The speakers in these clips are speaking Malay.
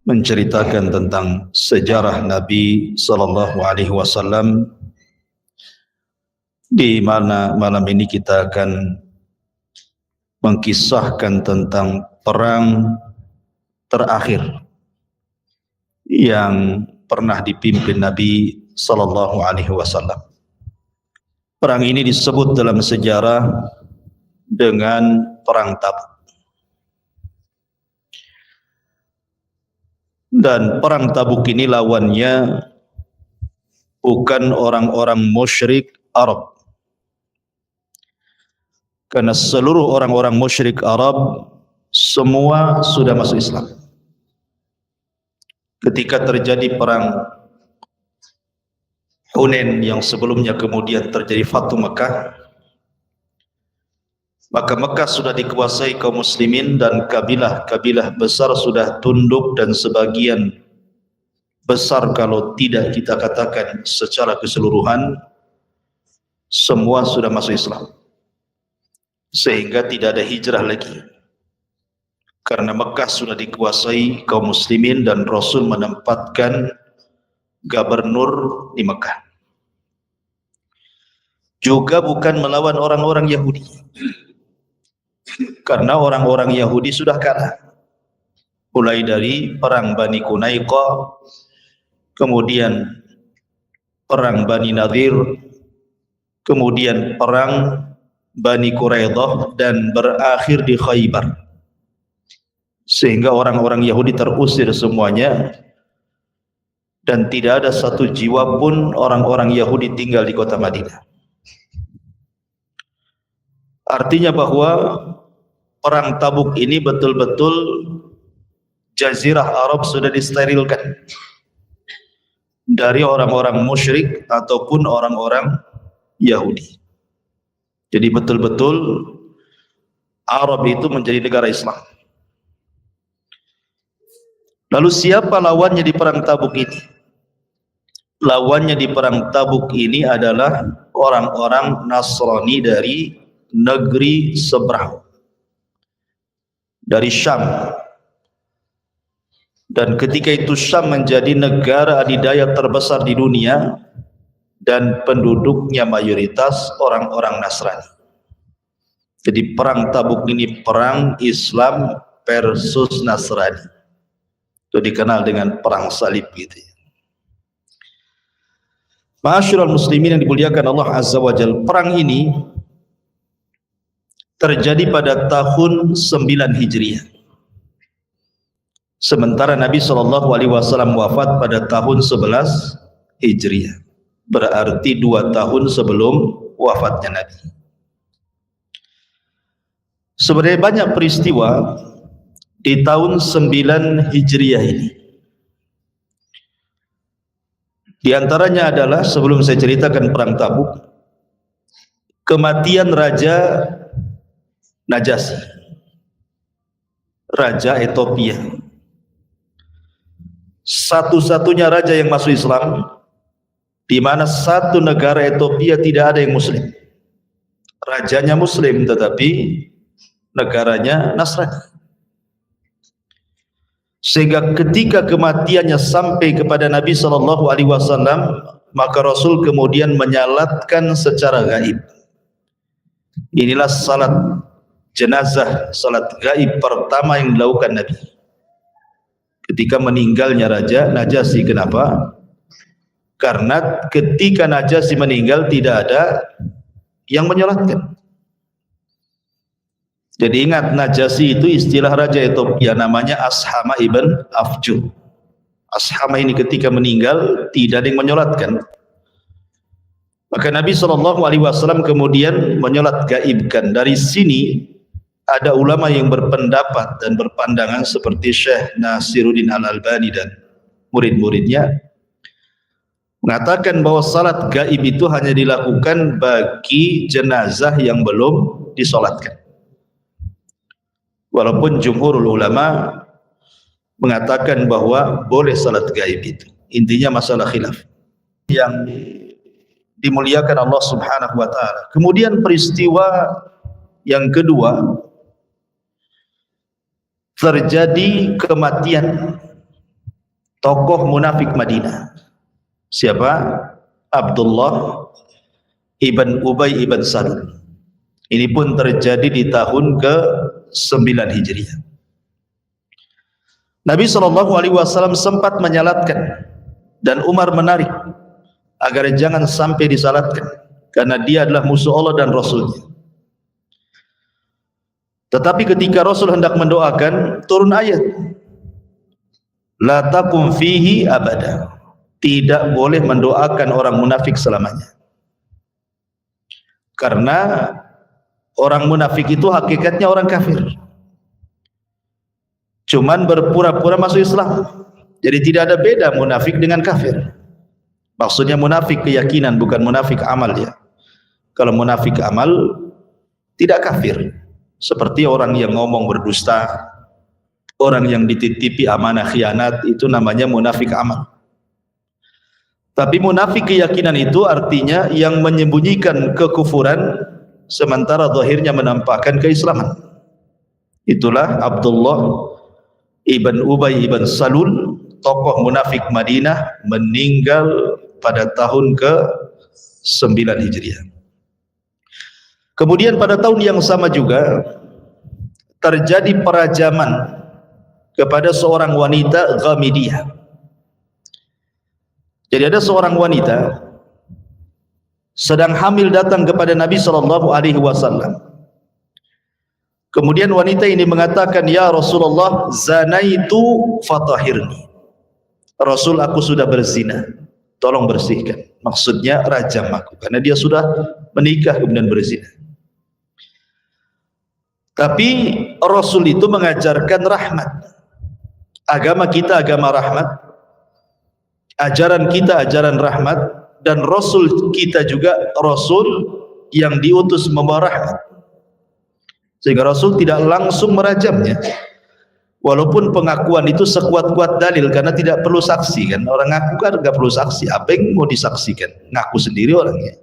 menceritakan tentang sejarah Nabi sallallahu alaihi wasallam, di mana malam ini kita akan mengkisahkan tentang perang terakhir yang pernah dipimpin Nabi sallallahu alaihi wasallam. Perang ini disebut dalam sejarah dengan perang Tabuk. Dan perang Tabuk ini lawannya bukan orang-orang musyrik Arab. Karena seluruh orang-orang musyrik Arab semua sudah masuk Islam. Ketika terjadi perang Hunain yang sebelumnya kemudian terjadi Fathu Mekah, maka Mekah sudah dikuasai kaum muslimin dan kabilah-kabilah besar sudah tunduk, dan sebagian besar, kalau tidak kita katakan secara keseluruhan, semua sudah masuk Islam. Sehingga tidak ada hijrah lagi. Karena Mekah sudah dikuasai kaum muslimin dan Rasul menempatkan gubernur di Mekah. Juga bukan melawan orang-orang Yahudi. Karena orang-orang Yahudi sudah kalah. Mulai dari perang Bani Qunaiqah, kemudian perang Bani Nadir, kemudian perang Bani Quraidah, dan berakhir di Khaybar. Sehingga orang-orang Yahudi terusir semuanya, dan tidak ada satu jiwa pun orang-orang Yahudi tinggal di kota Madinah. Artinya bahwa perang Tabuk ini betul-betul jazirah Arab sudah disterilkan dari orang-orang musyrik ataupun orang-orang Yahudi. Jadi betul-betul Arab itu menjadi negara Islam. Lalu siapa lawannya di perang Tabuk ini? Lawannya di perang Tabuk ini adalah orang-orang Nasrani dari negeri seberang, dari Syam. Dan ketika itu Syam menjadi negara adidaya terbesar di dunia, dan penduduknya mayoritas orang-orang Nasrani. Jadi perang Tabuk ini perang Islam versus Nasrani. Itu dikenal dengan perang salib gitu ya. Ma'asyiral muslimin yang dimuliakan Allah Azza wa Jalla, perang ini terjadi pada tahun 9 Hijriah. Sementara Nabi SAW wafat pada tahun 11 Hijriah. Berarti 2 tahun sebelum wafatnya Nabi. Sebenarnya banyak peristiwa di tahun 9 Hijriah ini. Di antaranya adalah, sebelum saya ceritakan perang Tabuk, kematian Raja Najasyi, Raja Ethiopia. Satu-satunya raja yang masuk Islam, di mana satu negara Ethiopia tidak ada yang muslim. Rajanya muslim tetapi negaranya Nasrani. Sehingga ketika kematiannya sampai kepada Nabi SAW, maka Rasul kemudian menyalatkan secara gaib. Inilah salat jenazah, salat gaib pertama yang dilakukan Nabi ketika meninggalnya Raja Najasyi. Kenapa? Karena ketika Najasyi meninggal tidak ada yang menyolatkan. Jadi ingat, Najasyi itu istilah Raja Ethiopia, namanya Ashama ibn Afju. Ashama ini ketika meninggal tidak ada yang menyolatkan. Maka Nabi SAW kemudian menyolat gaibkan. Dari sini ada ulama yang berpendapat dan berpandangan seperti Syekh Nasiruddin Al-Albani dan murid-muridnya, mengatakan bahwa salat gaib itu hanya dilakukan bagi jenazah yang belum disolatkan. Walaupun jumhurul ulama mengatakan bahwa boleh salat gaib itu. Intinya masalah khilaf yang dimuliakan Allah Subhanahu wa taala. Kemudian peristiwa yang kedua, terjadi kematian tokoh munafik Madinah. Siapa? Abdullah ibn Ubay ibn Salul. Ini pun terjadi di tahun ke-9 Hijriah. Nabi SAW sempat menyalatkan dan Umar menarik agar jangan sampai disalatkan, karena dia adalah musuh Allah dan Rasulnya. Tetapi ketika Rasul hendak mendoakan, turun ayat, la takum fihi abada, tidak boleh mendoakan orang munafik selamanya. Karena orang munafik itu hakikatnya orang kafir, cuman berpura-pura masuk Islam. Jadi tidak ada beda munafik dengan kafir. Maksudnya munafik keyakinan, bukan munafik amal ya. Kalau munafik amal tidak kafir, seperti orang yang ngomong berdusta, orang yang dititipi amanah khianat, itu namanya munafik amal. Tapi munafik keyakinan itu artinya yang menyembunyikan kekufuran sementara zahirnya menampakkan keislaman. Itulah Abdullah ibn Ubay ibn Salul, tokoh munafik Madinah, meninggal pada tahun ke-9 Hijriah. Kemudian pada tahun yang sama juga terjadi perajaman kepada seorang wanita Ghamidiyah. Jadi ada seorang wanita sedang hamil datang kepada Nabi SAW. Kemudian wanita ini mengatakan, ya Rasulullah, zanaitu fatahirni. Rasul, aku sudah berzina, tolong bersihkan. Maksudnya rajam aku, karena dia sudah menikah kemudian berzina. Tapi Rasul itu mengajarkan rahmat. Agama kita agama rahmat, ajaran kita ajaran rahmat, dan Rasul kita juga Rasul yang diutus membawa rahmat. Sehingga Rasul tidak langsung merajamnya, walaupun pengakuan itu sekuat-kuat dalil, karena tidak perlu saksi kan. Orang ngaku kan nggak perlu saksi, apa yang mau disaksikan? Ngaku sendiri orangnya.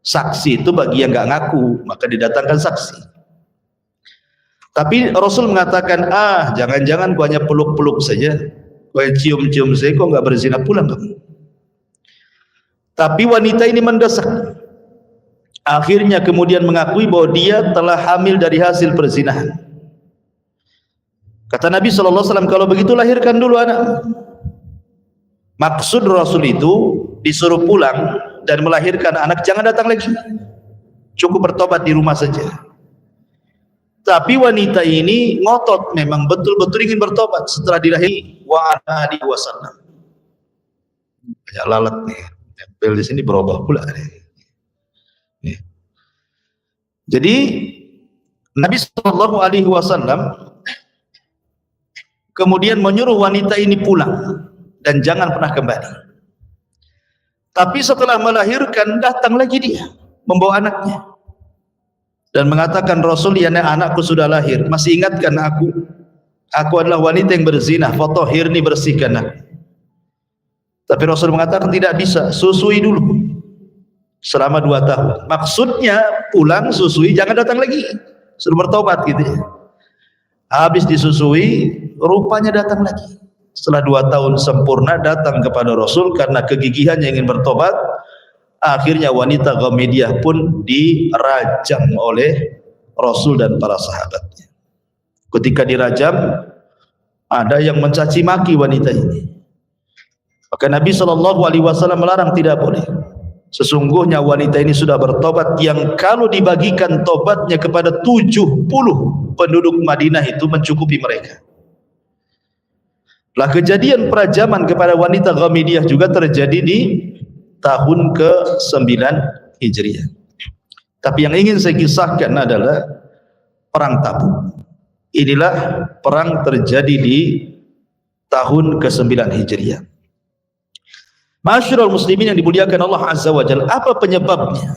Saksi itu bagi yang nggak ngaku, maka didatangkan saksi. Tapi Rasul mengatakan, jangan-jangan kau hanya peluk-peluk saja, kau cium-cium saja, kau nggak berzina, pulang kamu. Tapi wanita ini mendesak. Akhirnya kemudian mengakui bahwa dia telah hamil dari hasil perzinahan. Kata Nabi SAW, kalau begitu lahirkan dulu anak. Maksud Rasul itu disuruh pulang dan melahirkan anak, jangan datang lagi, cukup bertobat di rumah saja. Tapi wanita ini ngotot, memang betul-betul ingin bertobat setelah dilahirkan. Wa ali wasallam. Kayak lalat nih, tempel di sini berubah pula nih. Jadi Nabi SAW kemudian menyuruh wanita ini pulang dan jangan pernah kembali. Tapi setelah melahirkan datang lagi dia membawa anaknya dan mengatakan, Rasul, ya anakku sudah lahir, masih ingatkan aku adalah wanita yang berzina, fatahirni, bersihkan aku. Tapi Rasul mengatakan tidak bisa, susui dulu selama 2 tahun. Maksudnya pulang, susui, jangan datang lagi, suruh bertobat gitu ya. Habis disusui, rupanya datang lagi. Setelah 2 tahun sempurna datang kepada Rasul karena kegigihannya ingin bertobat. Akhirnya wanita Ghamidiyah pun dirajam oleh Rasul dan para sahabatnya. Ketika dirajam, ada yang mencaci maki wanita ini. Maka Nabi SAW melarang, tidak boleh. Sesungguhnya wanita ini sudah bertobat, yang kalau dibagikan tobatnya kepada 70 penduduk Madinah itu mencukupi mereka. Lah, kejadian perajaman kepada wanita Ghamidiyah juga terjadi di tahun ke-9 Hijriah. Tapi yang ingin saya kisahkan adalah perang Tabuk. Inilah perang terjadi di tahun ke-9 Hijriah. Masyarul muslimin yang dimuliakan Allah Azza wa Jalla, apa penyebabnya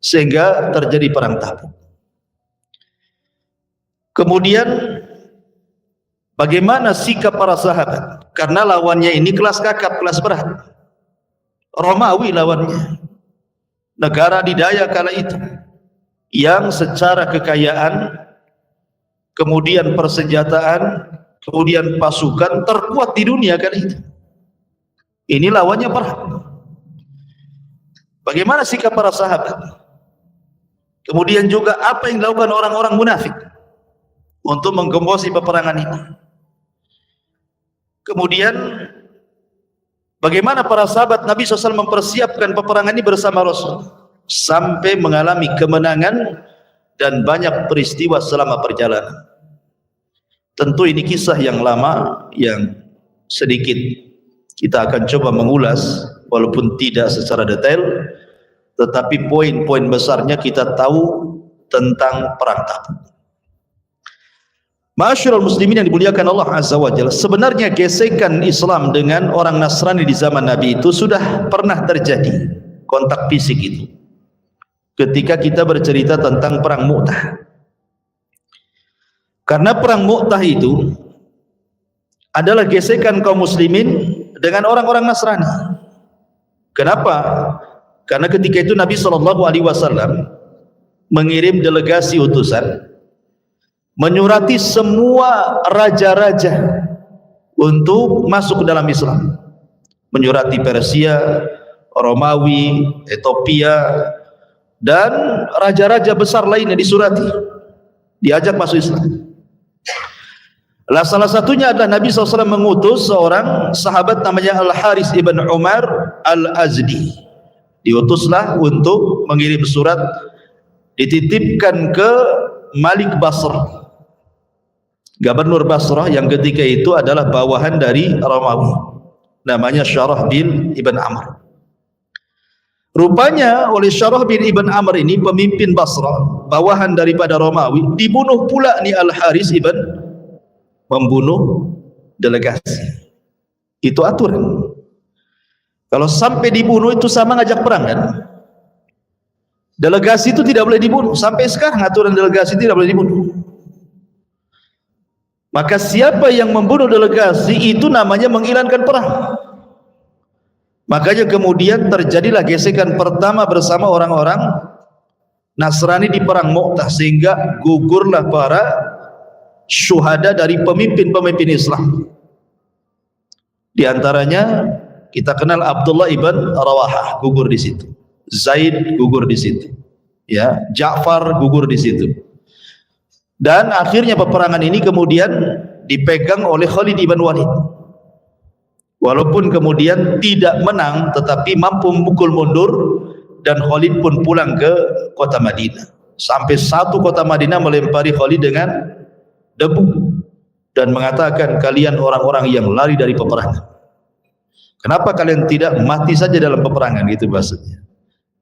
sehingga terjadi perang Tabuk? Kemudian bagaimana sikap para sahabat? Karena lawannya ini kelas kakap, kelas berat. Romawi lawannya, negara didaya kala itu, yang secara kekayaan, kemudian persenjataan, kemudian pasukan terkuat di dunia kan itu. Ini lawannya perang. Bagaimana sikap para sahabat? Kemudian juga apa yang dilakukan orang-orang munafik untuk menggembosi peperangan ini. Kemudian bagaimana para sahabat Nabi SAW mempersiapkan peperangan ini bersama Rasul sampai mengalami kemenangan dan banyak peristiwa selama perjalanan. Tentu ini kisah yang lama yang sedikit kita akan coba mengulas walaupun tidak secara detail, tetapi poin-poin besarnya kita tahu tentang perang Tabuk. Ma'asyiral muslimin yang dimuliakan Allah Azza wa Jalla, sebenarnya gesekan Islam dengan orang Nasrani di zaman Nabi itu sudah pernah terjadi, kontak fisik itu. Ketika kita bercerita tentang perang Mu'tah. Karena perang Mu'tah itu adalah gesekan kaum muslimin dengan orang-orang Nasrani. Kenapa? Karena ketika itu Nabi SAW mengirim delegasi utusan menyurati semua raja-raja untuk masuk ke dalam Islam. Menyurati Persia, Romawi, Ethiopia, dan raja-raja besar lainnya disurati, diajak masuk Islam. Salah satunya adalah Nabi SAW mengutus seorang sahabat namanya Al-Haris ibn Umar Al-Azdi. Diutuslah untuk mengirim surat, dititipkan ke Malik Basrah, Gubernur Basrah yang ketika itu adalah bawahan dari Romawi, namanya Syarah bin Ibn Amr. Rupanya oleh Syarah bin Ibn Amr ini, pemimpin Basrah, bawahan daripada Romawi, dibunuh pula nih Al-Haris ibn, membunuh delegasi. Itu aturan. Kalau sampai dibunuh itu sama ngajak perang kan? Delegasi itu tidak boleh dibunuh. Sampai sekarang aturan delegasi tidak boleh dibunuh. Maka siapa yang membunuh delegasi itu namanya mengilankan perang. Makanya kemudian terjadilah gesekan pertama bersama orang-orang Nasrani di perang Mu'tah, sehingga gugurlah para syuhada dari pemimpin-pemimpin Islam. Di antaranya kita kenal Abdullah ibn Rawahah gugur di situ, Zaid gugur di situ, ya, Ja'far gugur di situ. Dan akhirnya peperangan ini kemudian dipegang oleh Khalid ibn Walid. Walaupun kemudian tidak menang, tetapi mampu memukul mundur, dan Khalid pun pulang ke kota Madinah. Sampai satu kota Madinah melempari Khalid dengan debu dan mengatakan, kalian orang-orang yang lari dari peperangan, kenapa kalian tidak mati saja dalam peperangan, gitu maksudnya.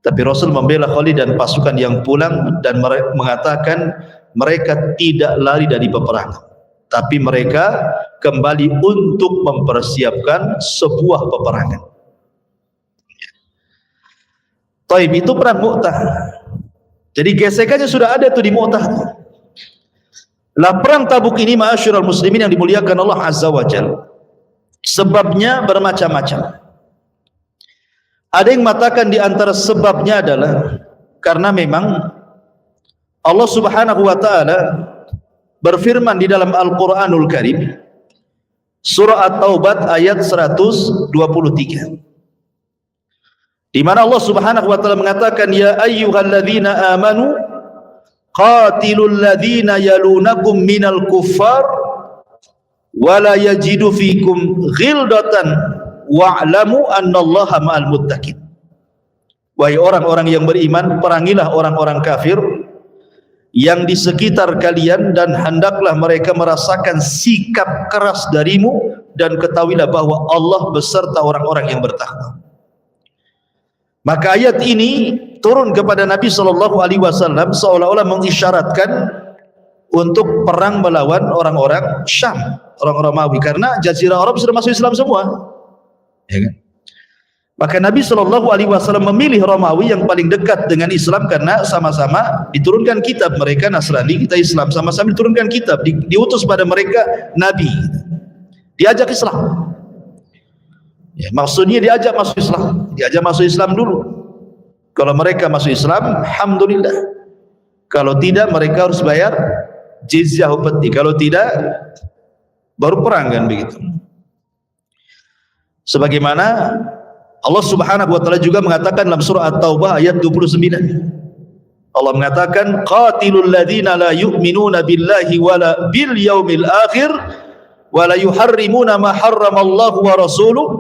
Tapi Rasul membela Khalid dan pasukan yang pulang dan mengatakan mereka tidak lari dari peperangan, tapi mereka kembali untuk mempersiapkan sebuah peperangan. Taib, itu perang Mu'tah. Jadi gesekannya sudah ada tuh di Mu'tah. Lah perang Tabuk ini, ma'asyiral muslimin yang dimuliakan Allah Azza wa Jalla, sebabnya bermacam-macam. Ada yang mengatakan di antara sebabnya adalah karena memang Allah Subhanahu wa taala berfirman di dalam Al-Qur'anul Karim, surah At-Taubah ayat 123, di mana Allah Subhanahu wa taala mengatakan, ya ayyuhalladzina amanu qatilul ladzina yalunakum minal kuffar wala yajidu fikum ghildatan wa'lamu annallaha ma'al muttaqin. Wahai orang-orang yang beriman, perangilah orang-orang kafir yang di sekitar kalian, dan hendaklah mereka merasakan sikap keras darimu, dan ketahuilah bahwa Allah beserta orang-orang yang bertakwa. Maka ayat ini turun kepada Nabi SAW seolah-olah mengisyaratkan untuk perang melawan orang-orang Syam, orang Romawi, karena Jazirah Arab sudah masuk Islam semua, ya kan? Maka Nabi SAW memilih Romawi yang paling dekat dengan Islam, karena sama-sama diturunkan kitab. Mereka Nasrani, kita Islam, sama-sama diturunkan kitab, diutus pada mereka Nabi, diajak Islam. Ya, maksudnya diajak masuk Islam, diajak masuk Islam dulu. Kalau mereka masuk Islam, alhamdulillah. Kalau tidak, mereka harus bayar jizyah upeti. Kalau tidak, baru perang kan begitu. Sebagaimana Allah Subhanahu wa taala juga mengatakan dalam surah At-Taubah ayat 29. Allah mengatakan qatilul ladzina la yu'minuna billahi wala bil yaumil akhir wala yuharrimuna ma harramallahu wa rasuluhu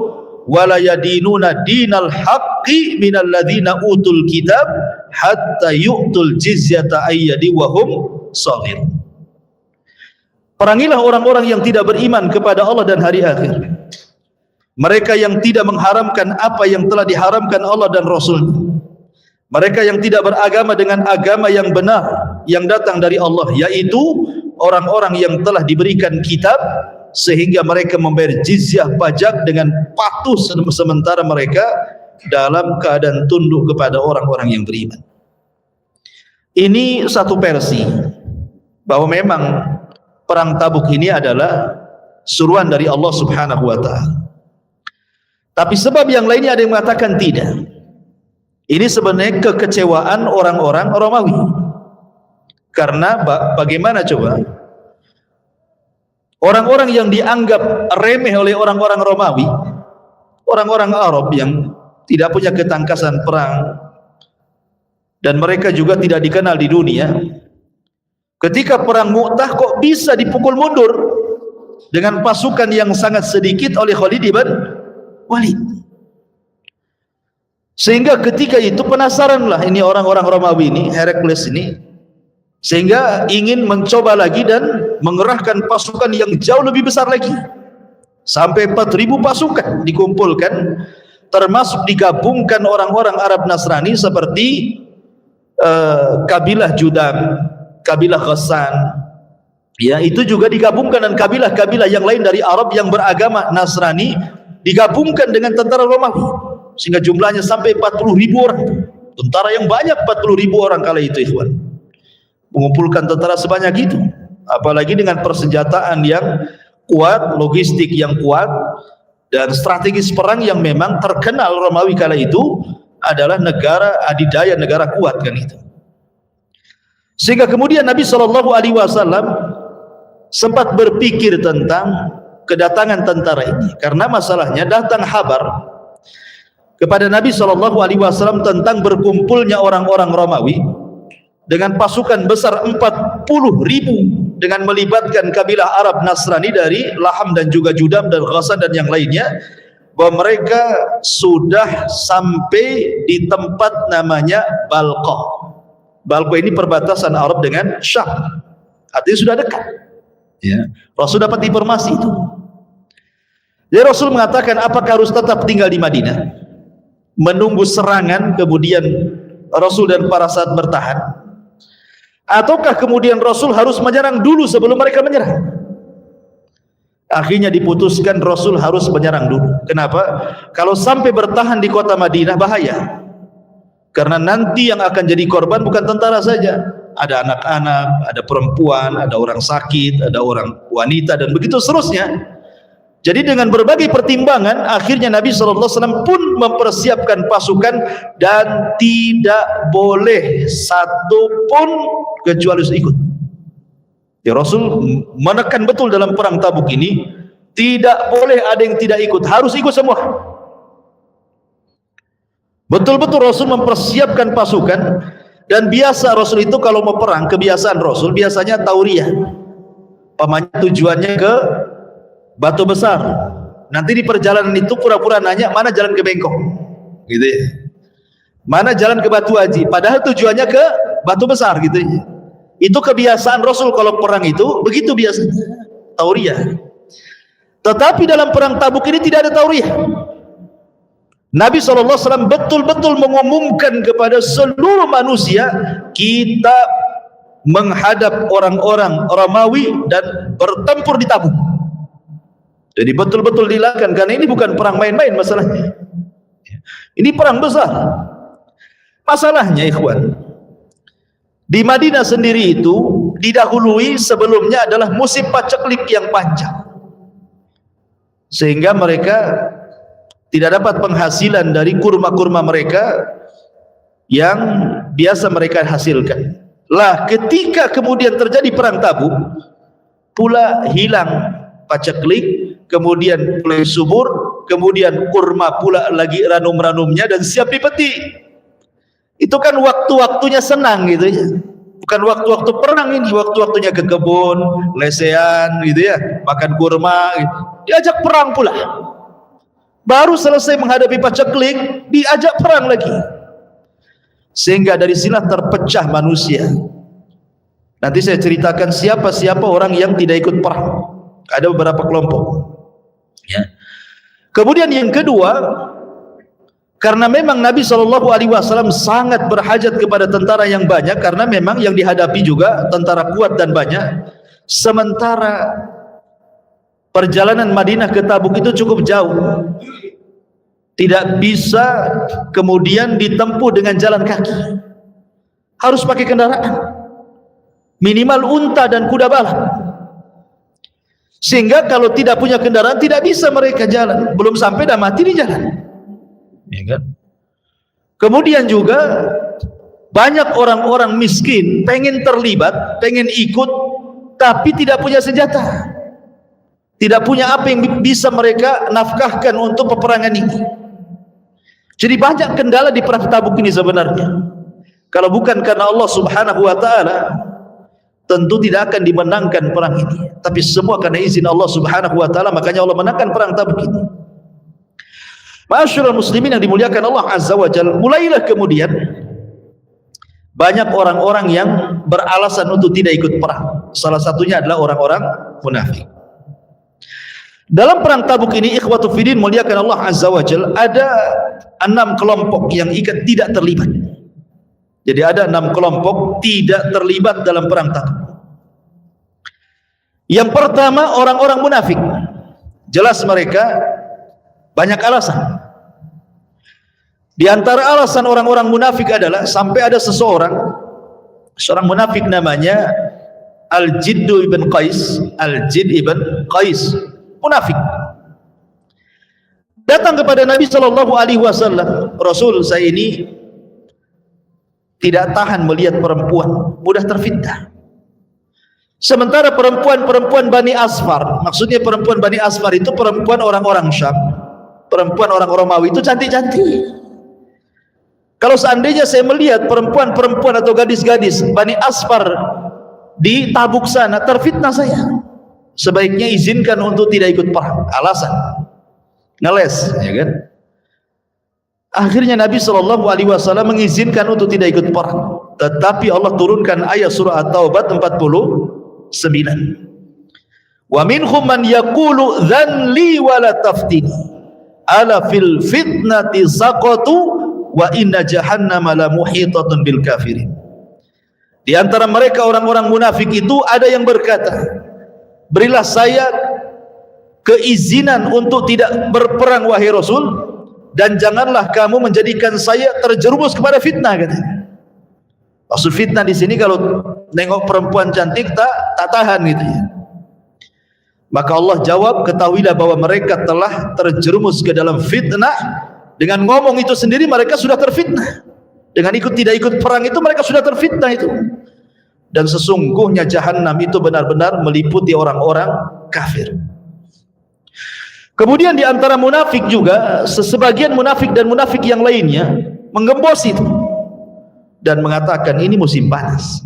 wala yadinuna dinal haqqi minal ladzina utul kitab hatta yu'tul jizyata ayyadi wa hum shaghir. Perangilah orang-orang yang tidak beriman kepada Allah dan hari akhir. Mereka yang tidak mengharamkan apa yang telah diharamkan Allah dan Rasul. Mereka yang tidak beragama dengan agama yang benar yang datang dari Allah, yaitu orang-orang yang telah diberikan kitab sehingga mereka membayar jizyah pajak dengan patuh sementara mereka dalam keadaan tunduk kepada orang-orang yang beriman. Ini satu versi bahwa memang perang Tabuk ini adalah suruhan dari Allah Subhanahu wa taala. Tapi sebab yang lainnya ada yang mengatakan tidak. Ini sebenarnya kekecewaan orang-orang Romawi. Karena bagaimana coba? Orang-orang yang dianggap remeh oleh orang-orang Romawi, orang-orang Arab yang tidak punya ketangkasan perang, dan mereka juga tidak dikenal di dunia, ketika perang Mu'tah kok bisa dipukul mundur dengan pasukan yang sangat sedikit oleh Khalid ibn Walid. Sehingga ketika itu penasaranlah ini orang-orang Romawi ini, Herakles ini, sehingga ingin mencoba lagi dan mengerahkan pasukan yang jauh lebih besar lagi. Sampai 4.000 pasukan dikumpulkan, termasuk digabungkan orang-orang Arab Nasrani seperti kabilah Judam, kabilah Ghassan. Ya, itu juga digabungkan dan kabilah-kabilah yang lain dari Arab yang beragama Nasrani digabungkan dengan tentara Romawi, sehingga jumlahnya sampai 40.000 orang. Tentara yang banyak, 40.000 orang kala itu, ikhwan. Mengumpulkan tentara sebanyak itu, apalagi dengan persenjataan yang kuat, logistik yang kuat, dan strategis perang yang memang terkenal. Romawi kala itu adalah negara adidaya, negara kuat kan itu. Sehingga kemudian Nabi SAW sempat berpikir tentang kedatangan tentara ini, karena masalahnya datang kabar kepada Nabi SAW tentang berkumpulnya orang-orang Romawi dengan pasukan besar 40.000 dengan melibatkan kabilah Arab Nasrani dari Laham dan juga Judam dan Ghassan dan yang lainnya, bahwa mereka sudah sampai di tempat namanya Balqah. Balqah ini perbatasan Arab dengan Syam, artinya sudah dekat. Ya, Rasul dapat informasi itu. Jadi Rasul mengatakan, apakah harus tetap tinggal di Madinah, menunggu serangan, kemudian Rasul dan para sahabat bertahan, ataukah kemudian Rasul harus menyerang dulu sebelum mereka menyerang? Akhirnya diputuskan Rasul harus menyerang dulu. Kenapa? Kalau sampai bertahan di kota Madinah bahaya, karena nanti yang akan jadi korban bukan tentara saja, ada anak-anak, ada perempuan, ada orang sakit, ada orang wanita, dan begitu seterusnya. Jadi dengan berbagai pertimbangan, akhirnya Nabi SAW pun mempersiapkan pasukan, dan tidak boleh satu pun kecuali harus ikut. Ya, Rasul menekan betul dalam perang Tabuk ini, tidak boleh ada yang tidak ikut, harus ikut semua. Betul-betul Rasul mempersiapkan pasukan. Dan biasa Rasul itu kalau mau perang, kebiasaan Rasul biasanya tauriyah. Pamannya tujuannya ke Batu Besar. Nanti di perjalanan itu pura-pura nanya mana jalan ke Bengkok, gitu ya. Mana jalan ke Batu Haji, padahal tujuannya ke Batu Besar, gitu ya. Itu kebiasaan Rasul kalau perang itu begitu biasanya, tauriyah. Tetapi dalam perang Tabuk ini tidak ada tauriyah. Nabi SAW betul-betul mengumumkan kepada seluruh manusia, kita menghadap orang-orang Romawi dan bertempur di Tabuk. Jadi betul-betul dilakukan, karena ini bukan perang main-main masalahnya. Ini perang besar. Masalahnya, ikhwan, di Madinah sendiri itu didahului sebelumnya adalah musim paceklik yang panjang, sehingga mereka tidak dapat penghasilan dari kurma-kurma mereka yang biasa mereka hasilkan. Lah ketika kemudian terjadi perang Tabuk, pula hilang paceklik, kemudian mulai subur, kemudian kurma pula lagi ranum-ranumnya dan siap dipetik. Itu kan waktu-waktunya senang gitu ya. Bukan waktu-waktu perang ini, waktu-waktunya ke kebun, lesehan gitu ya, makan kurma gitu. Diajak perang pula. Baru selesai menghadapi paceklik, diajak perang lagi. Sehingga dari sinilah terpecah manusia. Nanti saya ceritakan siapa-siapa orang yang tidak ikut perang. Ada beberapa kelompok. Ya. Kemudian yang kedua, karena memang Nabi SAW sangat berhajat kepada tentara yang banyak, karena memang yang dihadapi juga tentara kuat dan banyak. Sementara perjalanan Madinah ke Tabuk itu cukup jauh, tidak bisa kemudian ditempuh dengan jalan kaki, harus pakai kendaraan, minimal unta dan kuda balap. Sehingga kalau tidak punya kendaraan tidak bisa mereka jalan, belum sampai dah mati di jalan, ya kan? Kemudian juga banyak orang-orang miskin pengen terlibat, pengen ikut, tapi tidak punya senjata, tidak punya apa yang bisa mereka nafkahkan untuk peperangan ini. Jadi banyak kendala di perang Tabuk ini sebenarnya. Kalau bukan karena Allah Subhanahu wa taala, tentu tidak akan dimenangkan perang ini. Tapi semua karena izin Allah Subhanahu wa taala, makanya Allah menangkan perang Tabuk ini. Ma'asyiral muslimin yang dimuliakan Allah Azza wa Jalla, mulailah kemudian banyak orang-orang yang beralasan untuk tidak ikut perang. Salah satunya adalah orang-orang munafik. Dalam perang Tabuk ini, ikhwatu fiddin muliakan Allah Azza wa Jalla, ada 6 kelompok yang tidak terlibat. Jadi ada 6 kelompok tidak terlibat dalam perang Tabuk. Yang pertama, orang-orang munafik. Jelas mereka banyak alasan. Di antara alasan orang-orang munafik adalah sampai ada seorang munafik namanya Al-Jidd ibn Qais, Al-Jidd ibn Qais, munafik. Datang kepada Nabi SAW, Rasul, saya ini tidak tahan melihat perempuan, mudah terfitnah. Sementara perempuan-perempuan Bani Asfar, maksudnya perempuan Bani Asfar itu perempuan orang-orang Syam, perempuan orang Romawi itu cantik-cantik. Kalau seandainya saya melihat perempuan-perempuan atau gadis-gadis Bani Asfar di Tabuk sana, terfitnah saya. Sebaiknya izinkan untuk tidak ikut perang. Alasan ngeles, ya kan? Akhirnya Nabi SAW mengizinkan untuk tidak ikut perang. Tetapi Allah turunkan ayat surah At-Taubah 49. Wa minhum man yaqulu dhan li wa la taftini ala fil fitnati saqatu wa inna jahannama la muhitatun bil kafirin. Di antara mereka orang-orang munafik itu ada yang berkata, berilah saya keizinan untuk tidak berperang wahai Rasul, dan janganlah kamu menjadikan saya terjerumus kepada fitnah, katanya. Maksud fitnah di sini kalau nengok perempuan cantik tak tahan gitu ya. Maka Allah jawab, ketahuilah bahwa mereka telah terjerumus ke dalam fitnah. Dengan ngomong itu sendiri mereka sudah terfitnah. Dengan tidak ikut perang itu mereka sudah terfitnah itu. Dan sesungguhnya Jahannam itu benar-benar meliputi orang-orang kafir. Kemudian di antara munafik juga, sebagian munafik dan munafik yang lainnya menggembos itu dan mengatakan ini musim panas,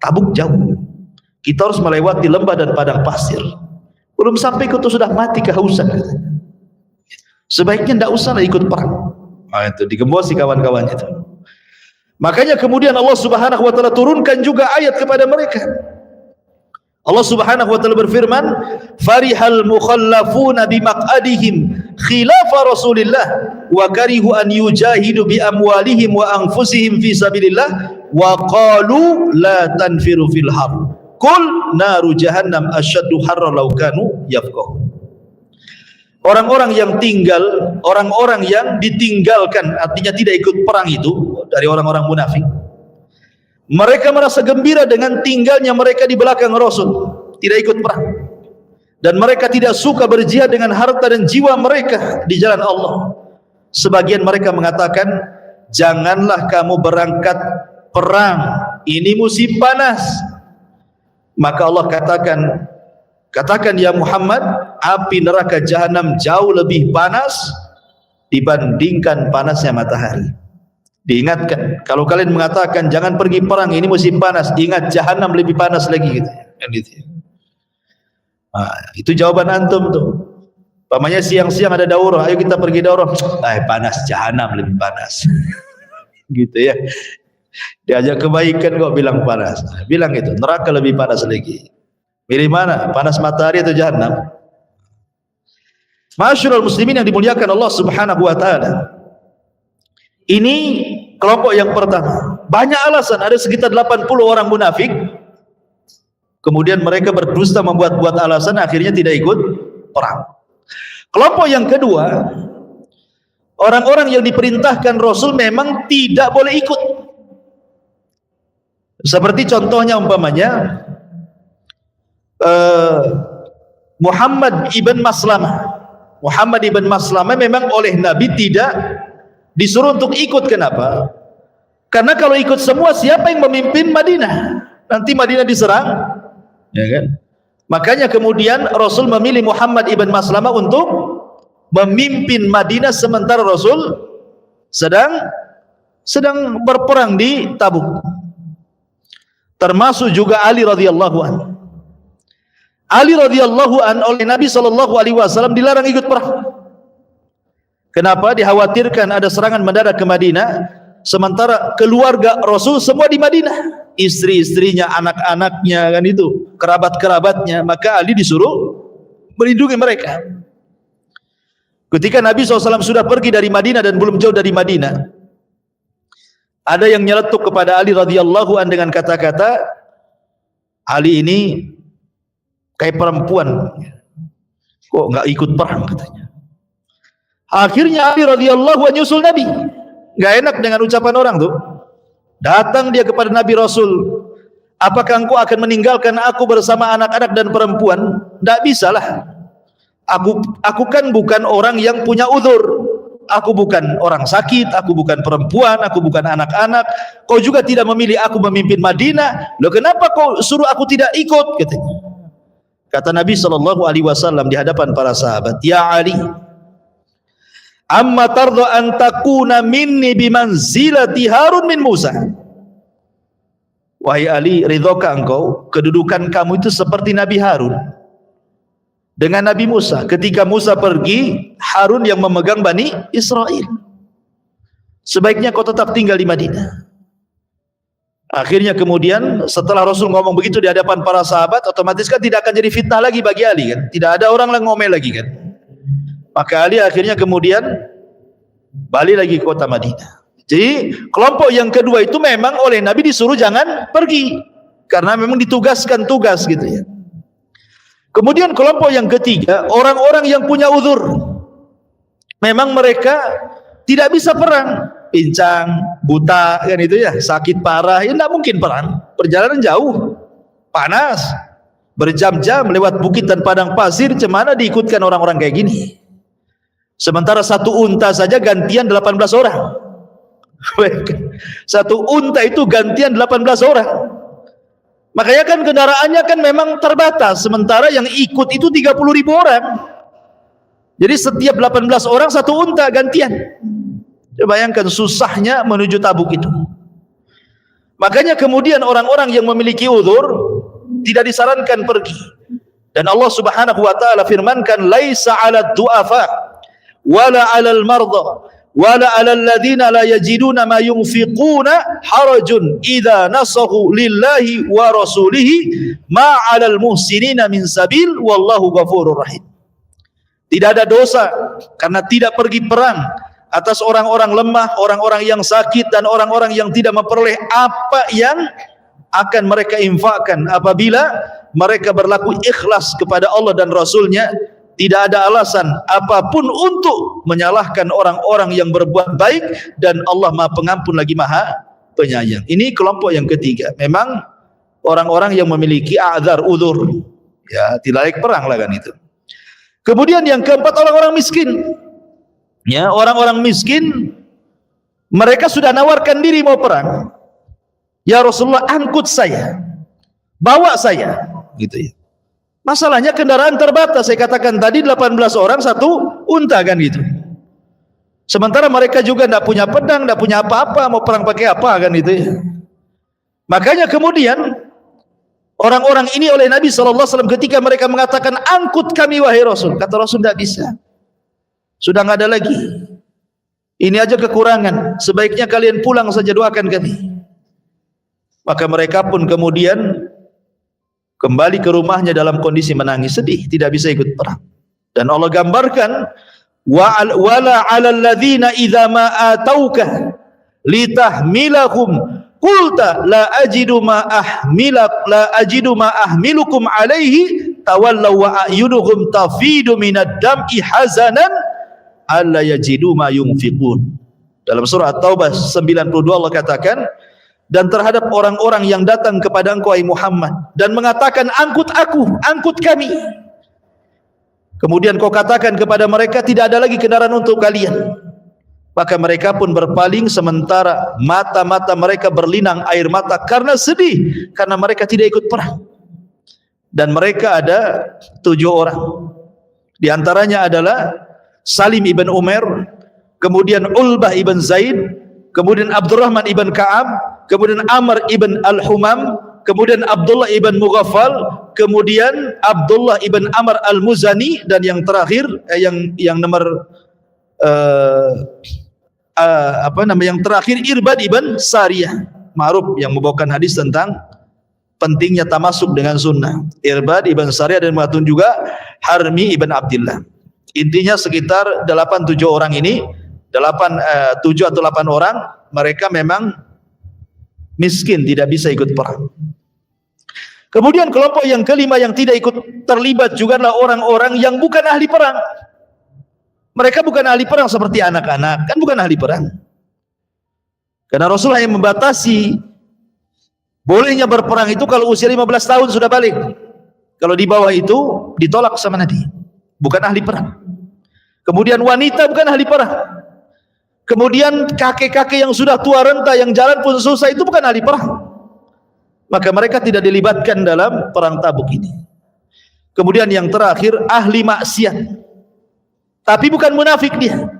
Tabuk jauh, kita harus melewati lembah dan padang pasir, belum sampai kita sudah mati kehausan, sebaiknya tidak usahlah ikut perang. Nah, itu digembosi kawan-kawan itu. Makanya kemudian Allah Subhanahu wa taala turunkan juga ayat kepada mereka. Allah Subhanahu wa taala berfirman, farihal mukhallafuna bimaq'adihim khilafa Rasulillah wa karihu an yujahidu bi amwalihim wa anfusihim fi sabilillah wa qalu la tanfiru fil har qul naru jahannam asyaddu harra law kanu yafqahun. Orang-orang yang ditinggalkan, artinya tidak ikut perang itu dari orang-orang munafik, mereka merasa gembira dengan tinggalnya mereka di belakang Rasul, tidak ikut perang, dan mereka tidak suka berjihad dengan harta dan jiwa mereka di jalan Allah. Sebagian mereka mengatakan, janganlah kamu berangkat perang, ini musim panas. Maka Allah katakan ya Muhammad, api neraka jahanam jauh lebih panas dibandingkan panasnya matahari. Diingatkan, kalau kalian mengatakan jangan pergi perang, ini musim panas, ingat jahanam lebih panas lagi gitu. Itu jawaban antum tuh. Pamannya siang-siang ada daurah, ayo kita pergi daurah. Panas, jahanam lebih panas. Gitu ya. Diajak kebaikan kok bilang panas. Bilang itu, neraka lebih panas lagi. Milih mana? Panas matahari atau jahanam? Masyarul muslimin yang dimuliakan Allah Subhanahu wa taala. Ini kelompok yang pertama. Banyak alasan, ada sekitar 80 orang munafik. Kemudian mereka berdusta membuat-buat alasan, akhirnya tidak ikut perang. Kelompok yang kedua, orang-orang yang diperintahkan Rasul memang tidak boleh ikut. Seperti contohnya umpamanya Muhammad ibn Maslamah. Muhammad ibn Maslamah memang oleh Nabi tidak disuruh untuk ikut. Kenapa? Karena kalau ikut semua, siapa yang memimpin Madinah? Nanti Madinah diserang, ya kan? Makanya kemudian Rasul memilih Muhammad ibn Maslamah untuk memimpin Madinah sementara Rasul sedang berperang di Tabuk. Termasuk juga Ali radhiyallahu anhu. Ali radhiyallahu anhu oleh Nabi SAW dilarang ikut perang. Kenapa? Dikhawatirkan ada serangan mendadak ke Madinah, sementara keluarga Rasul semua di Madinah, istri-istrinya, anak-anaknya, kan itu, kerabat-kerabatnya. Maka Ali disuruh melindungi mereka. Ketika Nabi SAW sudah pergi dari Madinah dan belum jauh dari Madinah, ada yang nyeletuk kepada Ali radhiyallahu anhu dengan kata-kata, Ali ini kayak perempuan, kok nggak ikut perang katanya. Akhirnya Ali radhiyallahu anhu nyusul Nabi. Nggak enak dengan ucapan orang tuh. Datang dia kepada Nabi Rasul, apakah engkau akan meninggalkan aku bersama anak-anak dan perempuan? Tidak bisalah. Aku kan bukan orang yang punya uzur. Aku bukan orang sakit, aku bukan perempuan, aku bukan anak-anak. Kau juga tidak memilih aku memimpin Madinah. Loh, kenapa kau suruh aku tidak ikut? Katanya. Kata Nabi SAW di hadapan para sahabat, ya Ali, amma tarda an takuna minni bimanzilati Harun min Musa. Wahai Ali, ridhokah engkau kedudukan kamu itu seperti Nabi Harun dengan Nabi Musa? Ketika Musa pergi, Harun yang memegang Bani Israel. Sebaiknya kau tetap tinggal di Madinah. Akhirnya kemudian setelah Rasul ngomong begitu di hadapan para sahabat, otomatis kan tidak akan jadi fitnah lagi bagi Ali kan. Tidak ada orang yang ngomel lagi kan. Maka Ali akhirnya kemudian balik lagi ke kota Madinah. Jadi kelompok yang kedua itu memang oleh Nabi disuruh jangan pergi, karena memang ditugaskan tugas gitu ya. Kemudian kelompok yang ketiga, orang-orang yang punya uzur. Memang mereka tidak bisa perang, pincang, buta, kan itu ya, sakit parah, ya tidak mungkin perang. Perjalanan jauh, panas, berjam-jam lewat bukit dan padang pasir, cemana diikutkan orang-orang kayak gini. Sementara satu unta saja gantian 18 orang. Satu unta itu gantian 18 orang. Makanya kan kendaraannya kan memang terbatas, sementara yang ikut itu 30.000 orang. Jadi setiap 18 orang satu unta gantian. Bayangkan susahnya menuju Tabuk itu. Makanya kemudian orang-orang yang memiliki uzur tidak disarankan pergi. Dan Allah Subhanahu wa taala firmankan, laisa 'alad du'afa wala 'alal marda wala 'alal ladzina la yajiduna ma yunfiquna harajun idza nasahu lillahi wa rasulihi ma 'alal muhsinina min sabil wallahu ghafurur rahim. Tidak ada dosa karena tidak pergi perang atas orang-orang lemah, orang-orang yang sakit, dan orang-orang yang tidak memperoleh apa yang akan mereka infakkan apabila mereka berlaku ikhlas kepada Allah dan Rasulnya. Tidak ada alasan apapun untuk menyalahkan orang-orang yang berbuat baik, dan Allah Maha Pengampun lagi Maha Penyayang. Ini kelompok yang ketiga. Memang orang-orang yang memiliki a'dzar, uzur, ya tidak layak perang lah kan itu. Kemudian yang keempat, orang-orang miskin. Ya, orang-orang miskin, mereka sudah nawarkan diri mau perang. Ya Rasulullah, angkut saya, bawa saya, gitu ya. Masalahnya kendaraan terbatas. Saya katakan tadi 18 orang satu unta kan gitu. Sementara mereka juga tidak punya pedang, tidak punya apa-apa, mau perang pakai apa kan itu ya. Makanya kemudian orang-orang ini oleh Nabi SAW ketika mereka mengatakan angkut kami wahai Rasul, kata Rasul tidak bisa, sudah nggak ada lagi, ini aja kekurangan, sebaiknya kalian pulang saja, doakan kami. Maka mereka pun kemudian kembali ke rumahnya dalam kondisi menangis, sedih, tidak bisa ikut perang. Dan Allah gambarkan wala 'alal ladzina idza ma atauka litahmilahum qulta la ajidu ma ahmilukum alaihi tawallaw wa a'yunuhum tafidu minad dam'i hazanan alla yajidu ma yunfiqun. Dalam surah At-Taubah 92 Allah katakan, dan terhadap orang-orang yang datang kepada engkau wahai Muhammad dan mengatakan angkut aku, angkut kami, kemudian kau katakan kepada mereka tidak ada lagi kendaraan untuk kalian, maka mereka pun berpaling sementara mata-mata mereka berlinang air mata karena sedih, karena mereka tidak ikut perang. Dan mereka ada 7 orang, di antaranya adalah Salim ibn Umair, kemudian Ulbah ibn Zaid, kemudian Abdurrahman ibn Ka'ab, kemudian Amr ibn Al-Humam, kemudian Abdullah ibn Mughaffal, kemudian Abdullah ibn Amr Al-Muzani, dan yang terakhir yang nomor yang terakhir Irbad ibn Sariyah, ma'ruf, yang membawakan hadis tentang pentingnya tamasuk dengan sunnah. Irbad ibn Sariyah dan mengatakan juga Harmi ibn Abdillah. Intinya sekitar 8-7 orang ini, 7 atau 8 orang, mereka memang miskin, tidak bisa ikut perang. Kemudian kelompok yang kelima yang tidak ikut terlibat juga adalah orang-orang yang bukan ahli perang. Mereka bukan ahli perang seperti anak-anak, kan bukan ahli perang. Karena Rasulullah yang membatasi bolehnya berperang itu kalau usia 15 tahun sudah balik. Kalau di bawah itu ditolak sama Nabi, bukan ahli perang. Kemudian wanita bukan ahli perang. Kemudian kakek-kakek yang sudah tua renta, yang jalan pun susah, itu bukan ahli perang. Maka mereka tidak dilibatkan dalam perang Tabuk ini. Kemudian yang terakhir ahli maksiat, tapi bukan munafik dia.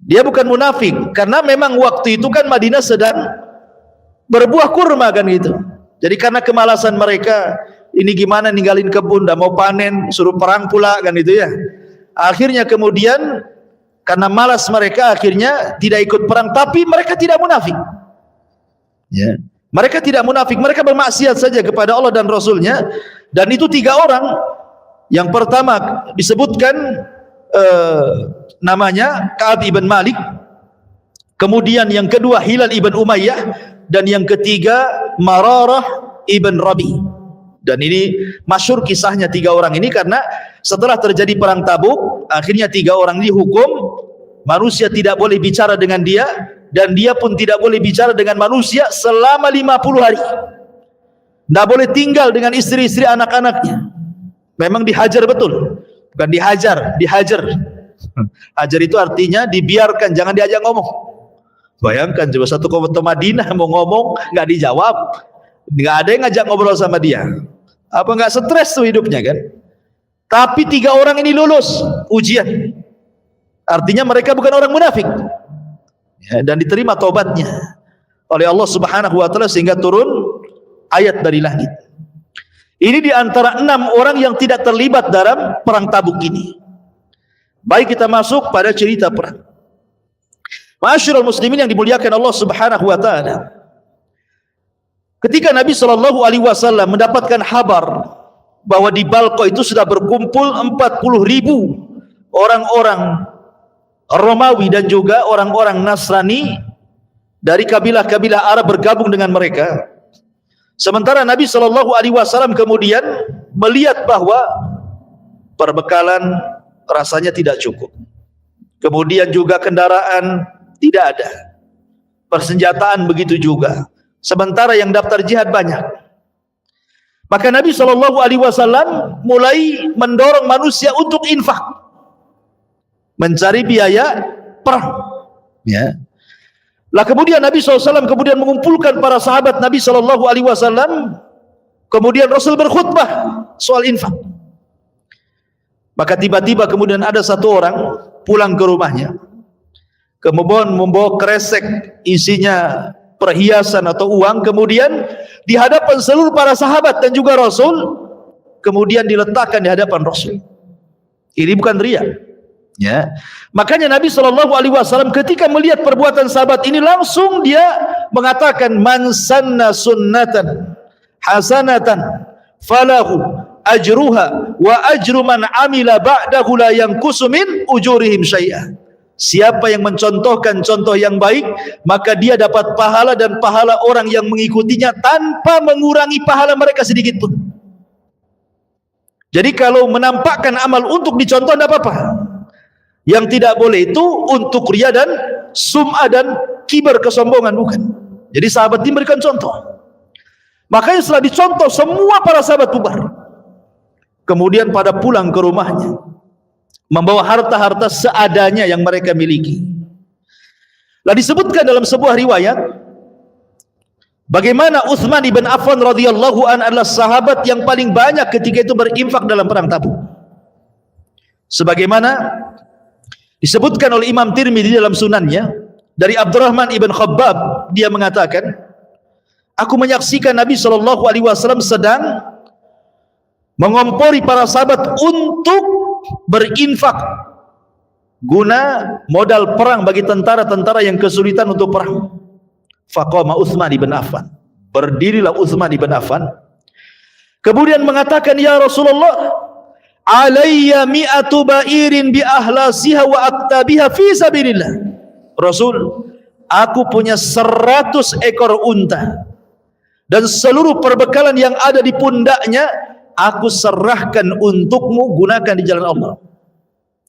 Dia bukan munafik karena memang waktu itu kan Madinah sedang berbuah kurma kan gitu. Jadi karena kemalasan mereka, ini gimana ninggalin kebun, dah mau panen, suruh perang pula kan itu ya. Akhirnya kemudian karena malas mereka, akhirnya tidak ikut perang, tapi mereka tidak munafik. Ya. Mereka tidak munafik, mereka bermaksiat saja kepada Allah dan Rasulnya. Dan itu 3 orang. Yang pertama disebutkan namanya Ka'ab ibn Malik, kemudian yang kedua Hilal ibn Umayyah, dan yang ketiga Mararah ibn Rabi. Dan ini masyhur kisahnya 3 orang ini, karena setelah terjadi perang Tabuk, akhirnya 3 orang dihukum, manusia tidak boleh bicara dengan dia, dan dia pun tidak boleh bicara dengan manusia selama 50 hari. Tidak boleh tinggal dengan istri-istri anak-anaknya. Memang dihajar betul, bukan dihajar, dihajar. Hajar itu artinya dibiarkan, jangan diajak ngomong. Bayangkan coba satu kota Madinah mau ngomong nggak dijawab, nggak ada yang ngajak ngobrol sama dia. Apa nggak stres tuh hidupnya kan? Tapi 3 orang ini lulus ujian. Artinya mereka bukan orang munafik. Ya, dan diterima taubatnya oleh Allah Subhanahu wa taala sehingga turun ayat dari langit. Ini di antara 6 orang yang tidak terlibat dalam perang Tabuk ini. Baik, kita masuk pada cerita perang. Ma'asyiral muslimin yang dimuliakan Allah Subhanahu wa taala. Ketika Nabi sallallahu alaihi wasallam mendapatkan kabar bahwa di Balqa itu sudah berkumpul 40.000 orang-orang Romawi dan juga orang-orang Nasrani dari kabilah-kabilah Arab bergabung dengan mereka. Sementara Nabi sallallahu alaihi wasallam kemudian melihat bahwa perbekalan rasanya tidak cukup. Kemudian juga kendaraan tidak ada. Persenjataan begitu juga. Sementara yang daftar jihad banyak. Maka Nabi sallallahu alaihi wasallam mulai mendorong manusia untuk infak, mencari biaya perang. Ya. Lah kemudian Nabi SAW kemudian mengumpulkan para sahabat Nabi SAW. Kemudian Rasul berkhutbah soal infak. Maka tiba-tiba kemudian ada satu orang pulang ke rumahnya, kemudian membawa kresek isinya perhiasan atau uang, kemudian di hadapan seluruh para sahabat dan juga Rasul, kemudian diletakkan di hadapan Rasul. Ini bukan riya, ya. Makanya Nabi SAW ketika melihat perbuatan sahabat ini, langsung dia mengatakan, man sanna sunnatan hasanatan falahu ajruha wa ajru man amila ba'dahu la yanqusu min ujurihim syai'a. Siapa yang mencontohkan contoh yang baik, maka dia dapat pahala dan pahala orang yang mengikutinya tanpa mengurangi pahala mereka sedikit pun. Jadi kalau menampakkan amal untuk dicontoh tidak apa-apa. Yang tidak boleh itu untuk riya dan sum'ah dan kibar, kesombongan, bukan. Jadi sahabat ini berikan contoh. Makanya setelah dicontoh, semua para sahabat bubar. Kemudian pada pulang ke rumahnya, membawa harta-harta seadanya yang mereka miliki. Lalu disebutkan dalam sebuah riwayat bagaimana Utsman ibn Affan radhiyallahu an adalah sahabat yang paling banyak ketika itu berinfak dalam perang Tabuk. Sebagaimana disebutkan oleh Imam Tirmidzi dalam sunannya dari Abdurrahman ibn Khabbab, dia mengatakan, aku menyaksikan Nabi SAW sedang mengompori para sahabat untuk berinfak guna modal perang bagi tentara-tentara yang kesulitan untuk perang. Faqama Utsman ibn Affan, berdirilah Utsman ibn Affan, kemudian mengatakan, ya Rasulullah, alayya mi'atu ba'irin bi ahlasiha wa aktabiha fi sabilillah. Rasul, aku punya 100 ekor unta dan seluruh perbekalan yang ada di pundaknya aku serahkan untukmu, gunakan di jalan Allah.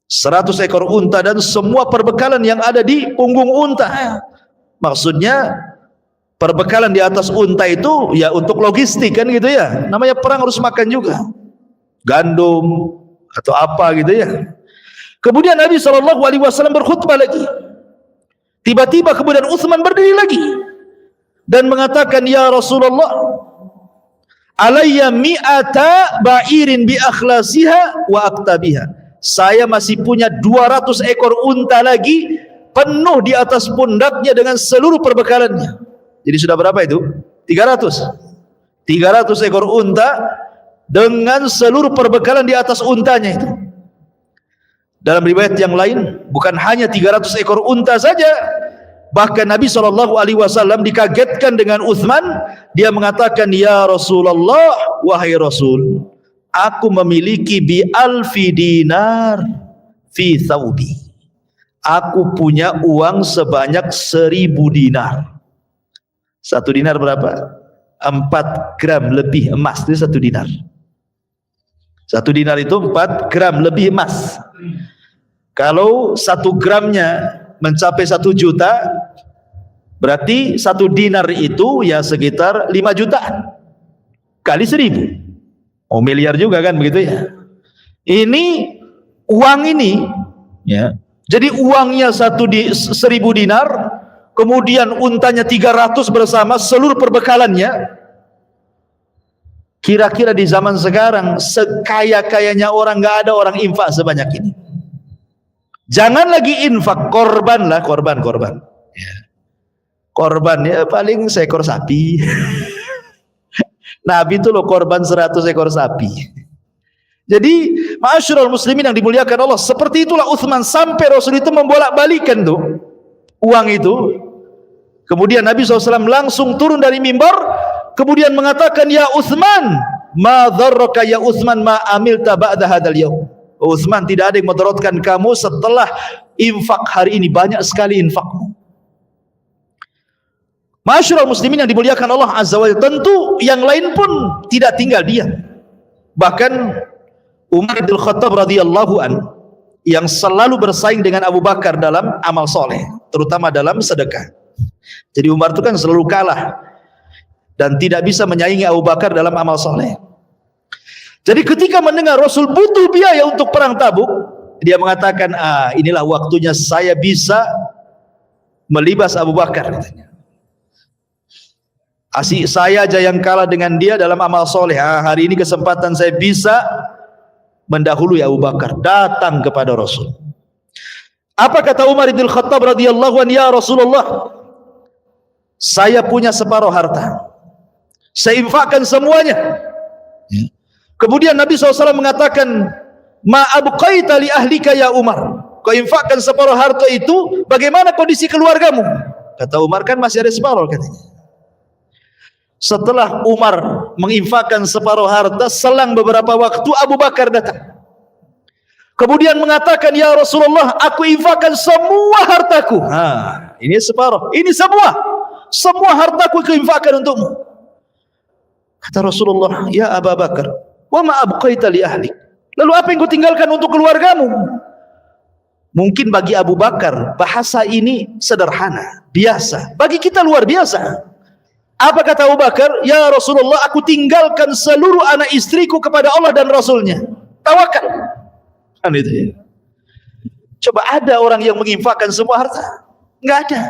100 ekor unta dan semua perbekalan yang ada di punggung unta. Maksudnya perbekalan di atas unta itu ya untuk logistik kan gitu ya. Namanya perang harus makan juga. Gandum atau apa gitu ya. Kemudian Nabi SAW berkhutbah lagi. Tiba-tiba kemudian Utsman berdiri lagi dan mengatakan, ya Rasulullah, alayya mi'ata ba'irin bi akhlasiha wa aktabiha. Saya masih punya 200 ekor unta lagi penuh di atas pundaknya dengan seluruh perbekalannya. Jadi sudah berapa itu? 300 ekor unta dengan seluruh perbekalan di atas untanya itu. Dalam riwayat yang lain, bukan hanya 300 ekor unta saja, bahkan Nabi SAW dikagetkan dengan Utsman. Dia mengatakan, ya Rasulullah, wahai Rasul, aku memiliki bi alfi dinar fi thawbi. Aku punya uang sebanyak 1000 dinar. 1 dinar berapa? 4 gram lebih emas. Itu 1 dinar. 1 dinar itu 4 gram lebih emas. Kalau 1 gramnya mencapai 1 juta, berarti 1 dinar itu ya sekitar 5 jutaan kali 1000. Oh, miliar juga kan begitu ya. Ini uang ini ya. Jadi uangnya 1000 dinar, kemudian untanya 300 bersama seluruh perbekalannya. Kira-kira di zaman sekarang sekaya-kayanya orang, nggak ada orang infak sebanyak ini. Jangan lagi infak, korban lah, korban ya. Korban ya paling seekor sapi. Nabi itu loh korban 100 ekor sapi. Jadi ma'asyiral muslimin yang dimuliakan Allah, seperti itulah Utsman sampai Rasul itu membolak-balikan tuh uang itu. Kemudian Nabi SAW langsung turun dari mimbar, kemudian mengatakan, ya Utsman, ma dharraka ya Utsman ma amilta ba'da hadzal yaum. Utsman, tidak ada yang mudaratkan kamu setelah infak hari ini, banyak sekali infakmu. Ma'asyiral muslimin yang dimuliakan Allah Azza wa Jalla, tentu yang lain pun tidak tinggal diam. Bahkan Umar bin Khattab radhiyallahu an yang selalu bersaing dengan Abu Bakar dalam amal soleh, terutama dalam sedekah. Jadi Umar itu kan selalu kalah dan tidak bisa menyaingi Abu Bakar dalam amal soleh. Jadi ketika mendengar Rasul butuh biaya untuk perang Tabuk, dia mengatakan, inilah waktunya saya bisa melibas Abu Bakar, katanya. Asyik saya aja yang kalah dengan dia dalam amal soleh. Hari ini kesempatan saya bisa mendahului Abu Bakar, datang kepada Rasul. Apa kata Umar bin Khattab radhiyallahu anhu, ya Rasulullah, saya punya separuh harta, saya infakkan semuanya. Kemudian Nabi SAW mengatakan, ma abqaita li ahlika ya Umar, kau infakkan separuh harta itu, bagaimana kondisi keluargamu? Kata Umar, kan masih ada separuh katanya. Setelah Umar menginfakkan separuh harta, selang beberapa waktu Abu Bakar datang. Kemudian mengatakan, ya Rasulullah, aku infakkan semua hartaku. Ini separuh, ini semua hartaku aku infakkan untukmu. Kata Rasulullah, ya Abu Bakar, wa ma abqaita li ahlik, lalu apa yang kau tinggalkan untuk keluargamu? Mungkin bagi Abu Bakar bahasa ini sederhana, biasa. Bagi kita luar biasa. Apa kata Abu Bakar? Ya Rasulullah, aku tinggalkan seluruh anak istriku kepada Allah dan Rasulnya. Tawakal. Kan itu ya. Coba ada orang yang menginfakkan semua harta? Enggak ada.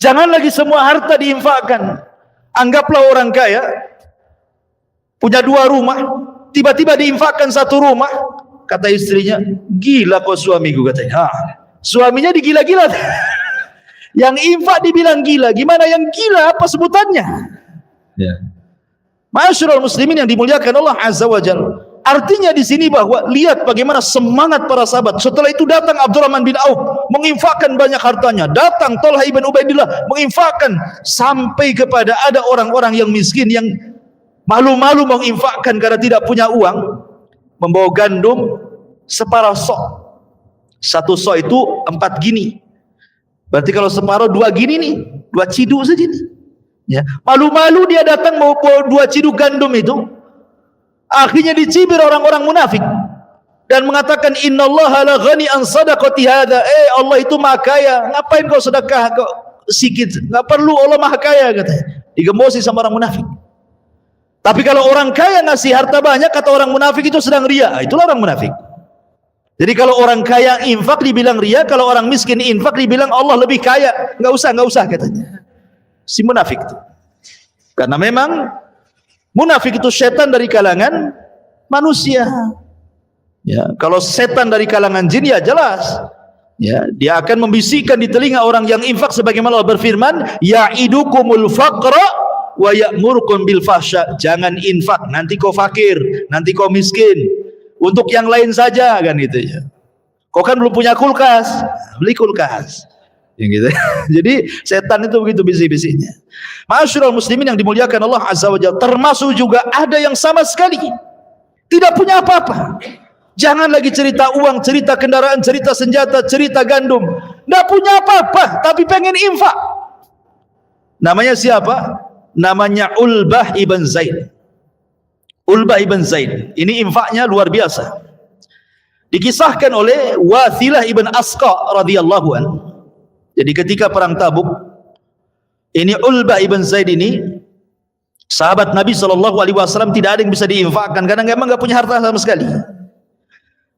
Jangan lagi semua harta diinfakkan. Anggaplah orang kaya punya 2 rumah, tiba-tiba diinfakkan 1 rumah. Kata istrinya, gila kau suamiku katanya. Suaminya digila-gila. Yang infak dibilang gila, gimana yang gila, apa sebutannya? Ya. Ma'asyiral muslimin yang dimuliakan Allah Azza wa Jalla. Artinya di sini bahwa lihat bagaimana semangat para sahabat. Setelah itu datang Abdurrahman bin Auf menginfakkan banyak hartanya. Datang Talha ibn Ubaidillah menginfakkan, sampai kepada ada orang-orang yang miskin yang malu-malu menginfakkan karena tidak punya uang, membawa gandum separuh sok. 1 sok itu 4 gini. Berarti kalau separuh 2 gini nih, 2 ciduk saja nih. Ya, malu-malu dia datang mau 2 ciduk gandum itu. Akhirnya dicibir orang-orang munafik dan mengatakan, innallaha la ghani an sadaqati hadza. Allah itu maha kaya, ngapain kau sedekah kau sikit? Enggak perlu, Allah maha kaya katanya. Digembosi sama orang munafik. Tapi kalau orang kaya ngasih harta banyak, kata orang munafik itu sedang ria. Itulah orang munafik. Jadi kalau orang kaya infak dibilang ria, kalau orang miskin infak dibilang Allah lebih kaya. Enggak usah katanya. Si munafik itu. Karena memang munafik itu setan dari kalangan manusia. Ya, kalau setan dari kalangan jin ya jelas. Ya, dia akan membisikkan di telinga orang yang infak sebagaimana Allah berfirman, ya'idukumul faqra wa ya'murukum bil fahsya. Jangan infak, nanti kau fakir, nanti kau miskin. Untuk yang lain saja kan itu ya. Kau kan belum punya kulkas, beli kulkas. Yang gitu. Jadi setan itu begitu bisik-bisiknya. Ma'asyiral muslimin yang dimuliakan Allah Azza wa Jalla, termasuk juga ada yang sama sekali tidak punya apa-apa. Jangan lagi cerita uang, cerita kendaraan, cerita senjata, cerita gandum. Tidak punya apa-apa, tapi pengen infak. Namanya siapa? Namanya Ulbah ibn Zaid. Ulbah ibn Zaid. Ini infaknya luar biasa. Dikisahkan oleh Wathilah ibn Asqa radhiyallahu anhu. Jadi ketika perang Tabuk, ini Ulbah ibn Zaid ini sahabat Nabi SAW, tidak ada yang bisa diinfakkan karena memang enggak punya harta sama sekali.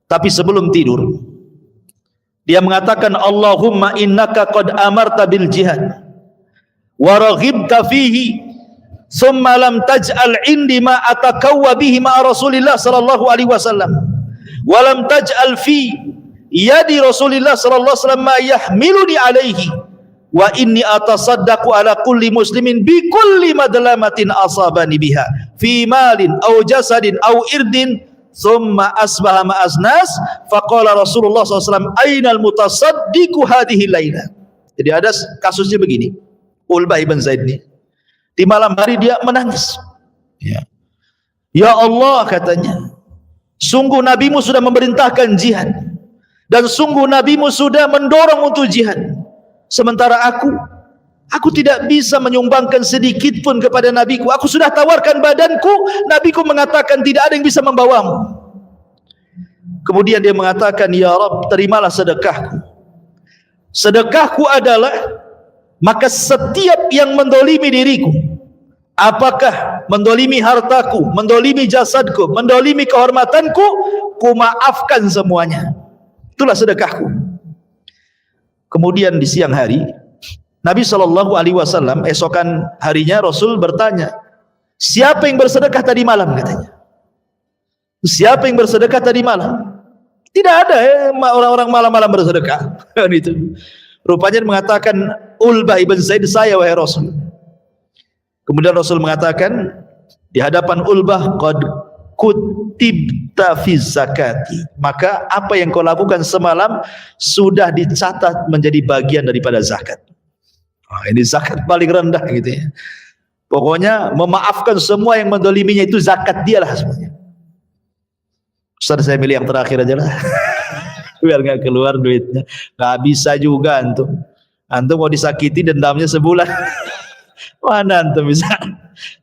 Tapi sebelum tidur dia mengatakan, Allahumma innaka qad amarta bil jihad wa raghibta fihi thumma lam taj'al indi ma atakawwa bihi ma Rasulillah sallallahu alaihi wasallam wa lam taj'al fi yadi Rasulillah sallallahu alaihi wasallam ma yahmiluni alaihi wa inni atasaddaqu ala kulli muslimin bi kulli madlamatin asabani biha fi malin aw jasadin aw irdin thumma asbaha ma'aznas faqala Rasulullah SAW ainal mutasaddiqu hadhihi laila. Jadi ada kasusnya begini, Ulbah ibn Zaid ini di malam hari dia menangis. Ya Allah katanya, sungguh nabimu sudah memerintahkan jihad dan sungguh nabimu sudah mendorong untuk jihad, sementara aku tidak bisa menyumbangkan sedikit pun kepada nabiku. Aku sudah tawarkan badanku, nabiku mengatakan tidak ada yang bisa membawamu. Kemudian dia mengatakan, ya Rabb, terimalah sedekahku. Sedekahku adalah, maka setiap yang mendolimi diriku, apakah mendolimi hartaku, mendolimi jasadku, mendolimi kehormatanku, ku maafkan semuanya. Itulah sedekahku. Kemudian di siang hari Nabi SAW esokan harinya Rasul bertanya, siapa yang bersedekah tadi malam, katanya. Siapa yang bersedekah tadi malam? Tidak ada orang-orang malam-malam bersedekah. Itu. Rupanya mengatakan Ulbah ibn Zaid, saya wahai Rasul. Kemudian Rasul mengatakan di hadapan Ulbah, qad kutibta fi zakati, maka apa yang kau lakukan semalam sudah dicatat menjadi bagian daripada zakat. Ini zakat paling rendah gitu ya. Pokoknya memaafkan semua yang mendoliminya, itu zakat dia lah semuanya. Ustaz, saya milih yang terakhir aja lah. Biar gak keluar duitnya. Gak bisa juga antum. Antum mau disakiti dendamnya sebulan. Mana antum bisa?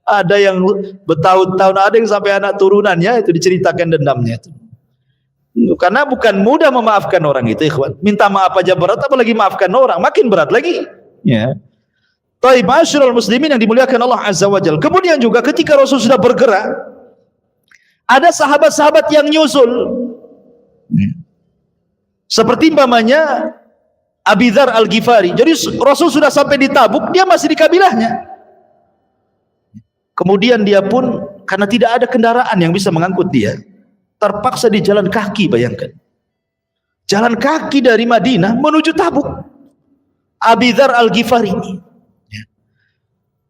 Ada yang bertahun-tahun, ada yang sampai anak turunannya itu diceritakan dendamnya itu. Karena bukan mudah memaafkan orang itu, ikhwan. Minta maaf aja berat, apalagi maafkan orang, makin berat lagi. Ya. Taib, ma'asyiral muslimin yang dimuliakan Allah Azza wa Jalla. Kemudian juga ketika Rasul sudah bergerak, ada sahabat-sahabat yang nyusul. Seperti umpamanya Abi Dzar Al-Ghifari. Jadi Rasul sudah sampai di Tabuk, dia masih di kabilahnya. Kemudian dia pun karena tidak ada kendaraan yang bisa mengangkut dia, terpaksa di jalan kaki, bayangkan. Jalan kaki dari Madinah menuju Tabuk. Abi Dzar Al-Ghifari.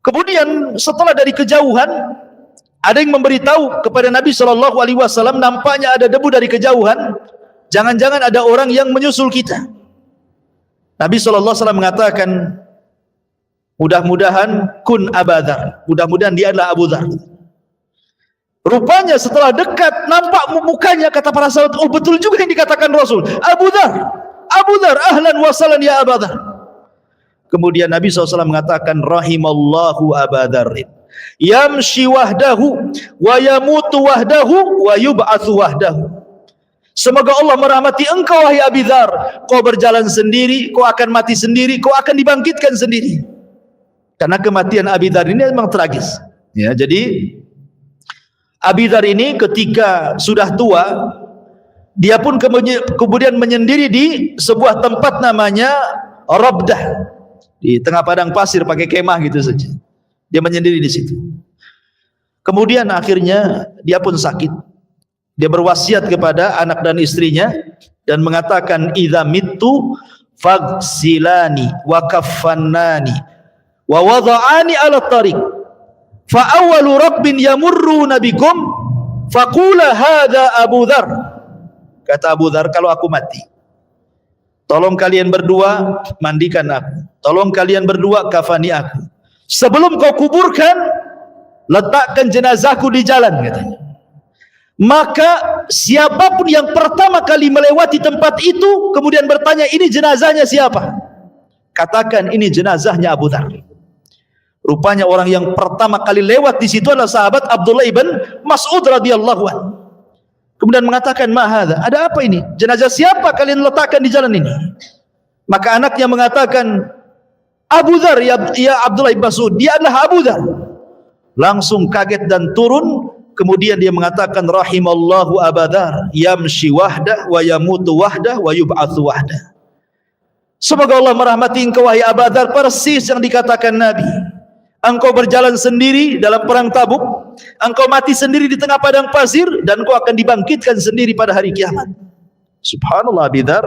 Kemudian setelah dari kejauhan, ada yang memberitahu kepada Nabi SAW, nampaknya ada debu dari kejauhan. Jangan-jangan ada orang yang menyusul kita. Nabi SAW mengatakan, mudah-mudahan kun Abu Dzar, mudah-mudahan dia adalah Abu Dzar. Rupanya setelah dekat nampak mukanya, kata para sahabat, oh betul juga yang dikatakan Rasul, Abu Dzar, Abu Dzar, ahlan wa sahlan ya Abu Dzar. Kemudian Nabi SAW mengatakan, rahimallahu Abu Dzar, yamshi wahdahu wa yamutu wahdahu wa yub'atsu wahdahu. Semoga Allah merahmati engkau wahai Abi Dzar, kau berjalan sendiri, kau akan mati sendiri, kau akan dibangkitkan sendiri. Karena kematian Abi Dzar ini memang tragis. Ya, jadi Abi Dzar ini ketika sudah tua, dia pun kemudian menyendiri di sebuah tempat namanya Rabdah, di tengah padang pasir, pakai kemah gitu saja. Dia menyendiri di situ. Kemudian akhirnya dia pun sakit. Dia berwasiat kepada anak dan istrinya dan mengatakan, idza mittu faghsilani wa kaffannani wa wada'ani ala tariq fa awwalu rabbin yamurruna bikum faqula hadza Abu Dzar. Kata Abu Dzar, kalau aku mati, tolong kalian berdua mandikan aku, tolong kalian berdua kafani aku. Sebelum kau kuburkan, letakkan jenazahku di jalan, katanya. Maka siapapun yang pertama kali melewati tempat itu kemudian bertanya, ini jenazahnya siapa? Katakan, ini jenazahnya Abu Dzar. Rupanya orang yang pertama kali lewat di situ adalah sahabat Abdullah ibn Mas'ud radhiyallahu anhu. Kemudian mengatakan, ma hadza? Ada apa ini? Jenazah siapa kalian letakkan di jalan ini? Maka anaknya mengatakan, Abu Dzar, ya Abdullah ibn Mas'ud, dia adalah Abu Dzar. Langsung kaget dan turun. Kemudian dia mengatakan, rahimallahu Abu Dzar, yamshi wahdah wa yamutu wahdah wa yub'atsu wahdah. Semoga Allah merahmati engkau wahai Abu Dzar, persis yang dikatakan Nabi. Engkau berjalan sendiri dalam perang Tabuk, engkau mati sendiri di tengah padang pasir, dan engkau akan dibangkitkan sendiri pada hari kiamat. Subhanallah. Abi Dzar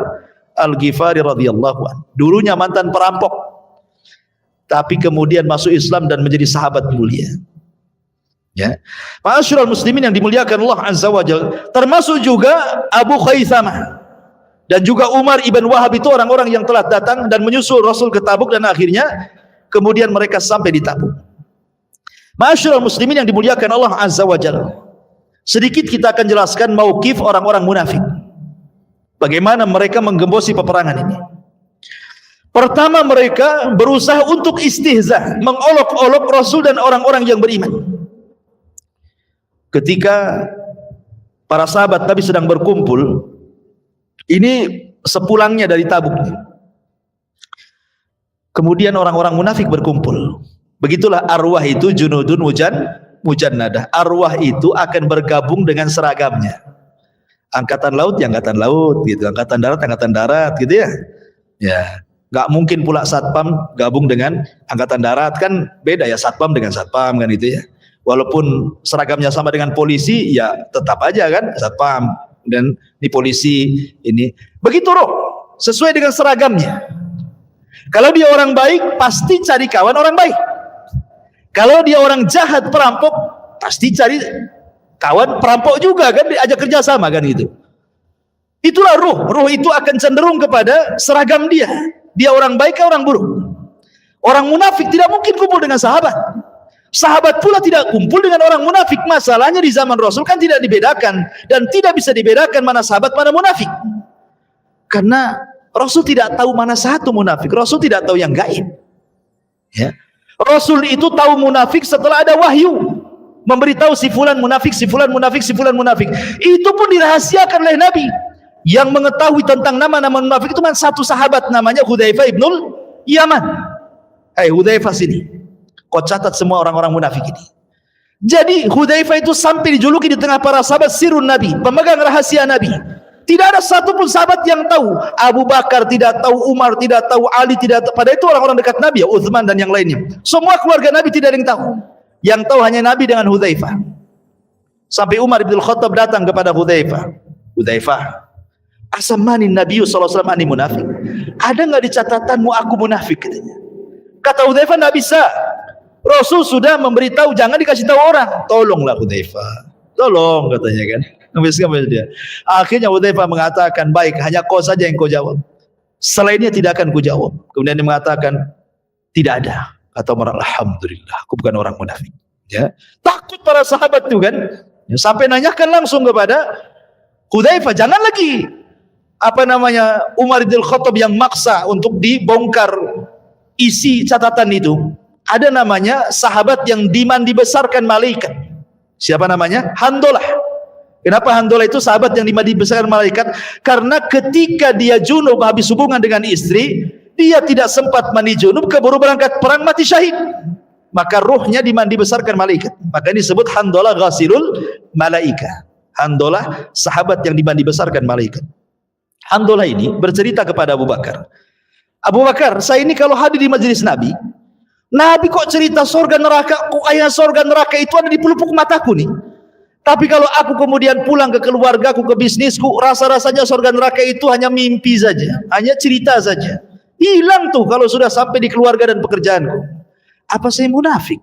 Al-Ghifari radhiyallahu anhu, dulunya mantan perampok, tapi kemudian masuk Islam dan menjadi sahabat mulia. Ya, ma'asyiral muslimin yang dimuliakan Allah Azza wa Jalla, termasuk juga Abu Khaythamah dan juga Umar ibn Wahab, itu orang-orang yang telah datang dan menyusul Rasul ke Tabuk, dan akhirnya kemudian mereka sampai di Tabuk. Ma'asyiral muslimin yang dimuliakan Allah Azza wa Jalla, sedikit kita akan jelaskan mauqif orang-orang munafik, bagaimana mereka menggembosi peperangan ini. Pertama, mereka berusaha untuk istihza, mengolok-olok Rasul dan orang-orang yang beriman. Ketika para sahabat Nabi sedang berkumpul, ini sepulangnya dari Tabuk, kemudian orang-orang munafik berkumpul. Begitulah arwah itu junudun mujannadah. Arwah itu akan bergabung dengan seragamnya. Angkatan laut ya angkatan laut gitu, angkatan darat gitu ya. Ya. Nggak mungkin pula satpam gabung dengan angkatan darat, kan beda ya satpam dengan satpam kan itu ya. Walaupun seragamnya sama dengan polisi, ya tetap aja kan satpam dan di polisi ini. Begitu roh, sesuai dengan seragamnya. Kalau dia orang baik, pasti cari kawan orang baik. Kalau dia orang jahat, perampok, pasti cari kawan perampok juga kan, diajak kerja sama kan itu. Itulah ruh. Ruh itu akan cenderung kepada seragam dia. Dia orang baik atau orang buruk. Orang munafik tidak mungkin kumpul dengan sahabat. Sahabat pula tidak kumpul dengan orang munafik. Masalahnya di zaman Rasul kan tidak dibedakan. Dan tidak bisa dibedakan mana sahabat, mana munafik. Karena Rasul tidak tahu mana satu munafik. Rasul tidak tahu yang gaib. Ya. Rasul itu tahu munafik setelah ada wahyu. Memberitahu si fulan munafik, si fulan munafik, si fulan munafik. Itu pun dirahasiakan oleh Nabi. Yang mengetahui tentang nama-nama munafik itu cuma satu sahabat, namanya Hudzaifah ibnul Yaman. Hudzaifah sini, kau catat semua orang-orang munafik ini. Jadi Hudzaifah itu sampai dijuluki di tengah para sahabat sirun Nabi, pemegang rahasia Nabi. Tidak ada satupun sahabat yang tahu. Abu Bakar tidak tahu, Umar tidak tahu, Ali tidak tahu. Pada itu orang-orang dekat Nabi ya, Utsman dan yang lainnya. Semua keluarga Nabi tidak ada yang tahu. Yang tahu hanya Nabi dengan Hudzaifah. Sampai Umar bin Khattab datang kepada Hudzaifah. Hudzaifah, asamani Nabi SAW ani munafik. Ada nggak di catatanmu aku munafik? Katanya. Kata Hudzaifah, nggak bisa. Rasul sudah memberitahu jangan dikasih tahu orang. Tolonglah Hudzaifah. Tolong katanya kan. Ngemis dia. Akhirnya Hudzaifah mengatakan, baik, hanya kau saja yang kau jawab. Selainnya tidak akan ku jawab. Kemudian dia mengatakan, tidak ada. Kata Umar, alhamdulillah, aku bukan orang munafik. Ya. Takut para sahabat itu kan. Ya, sampai nanyakan langsung kepada Hudzaifah, jangan lagi Umar bin Khattab yang maksa untuk dibongkar isi catatan itu. Ada namanya sahabat yang dibesarkan malaikat. Siapa namanya? Handolah. Kenapa Handolah itu sahabat yang dibesarkan malaikat? Karena ketika dia junub habis hubungan dengan istri, dia tidak sempat mandi junub, keburu berangkat perang, mati syahid. Maka ruhnya dibesarkan malaikat. Maka ini disebut Handolah ghasilul malaika. Handolah sahabat yang dibesarkan malaikat. Handolah ini bercerita kepada Abu Bakar. Abu Bakar, saya ini kalau hadir di majelis Nabi, Nabi kok cerita sorga neraka, kok ayat sorga neraka itu ada di pelupuk mataku nih. Tapi kalau aku kemudian pulang ke keluargaku, ke bisnisku, rasa-rasanya sorga neraka itu hanya mimpi saja, hanya cerita saja. Hilang tuh kalau sudah sampai di keluarga dan pekerjaanku. Apa saya munafik?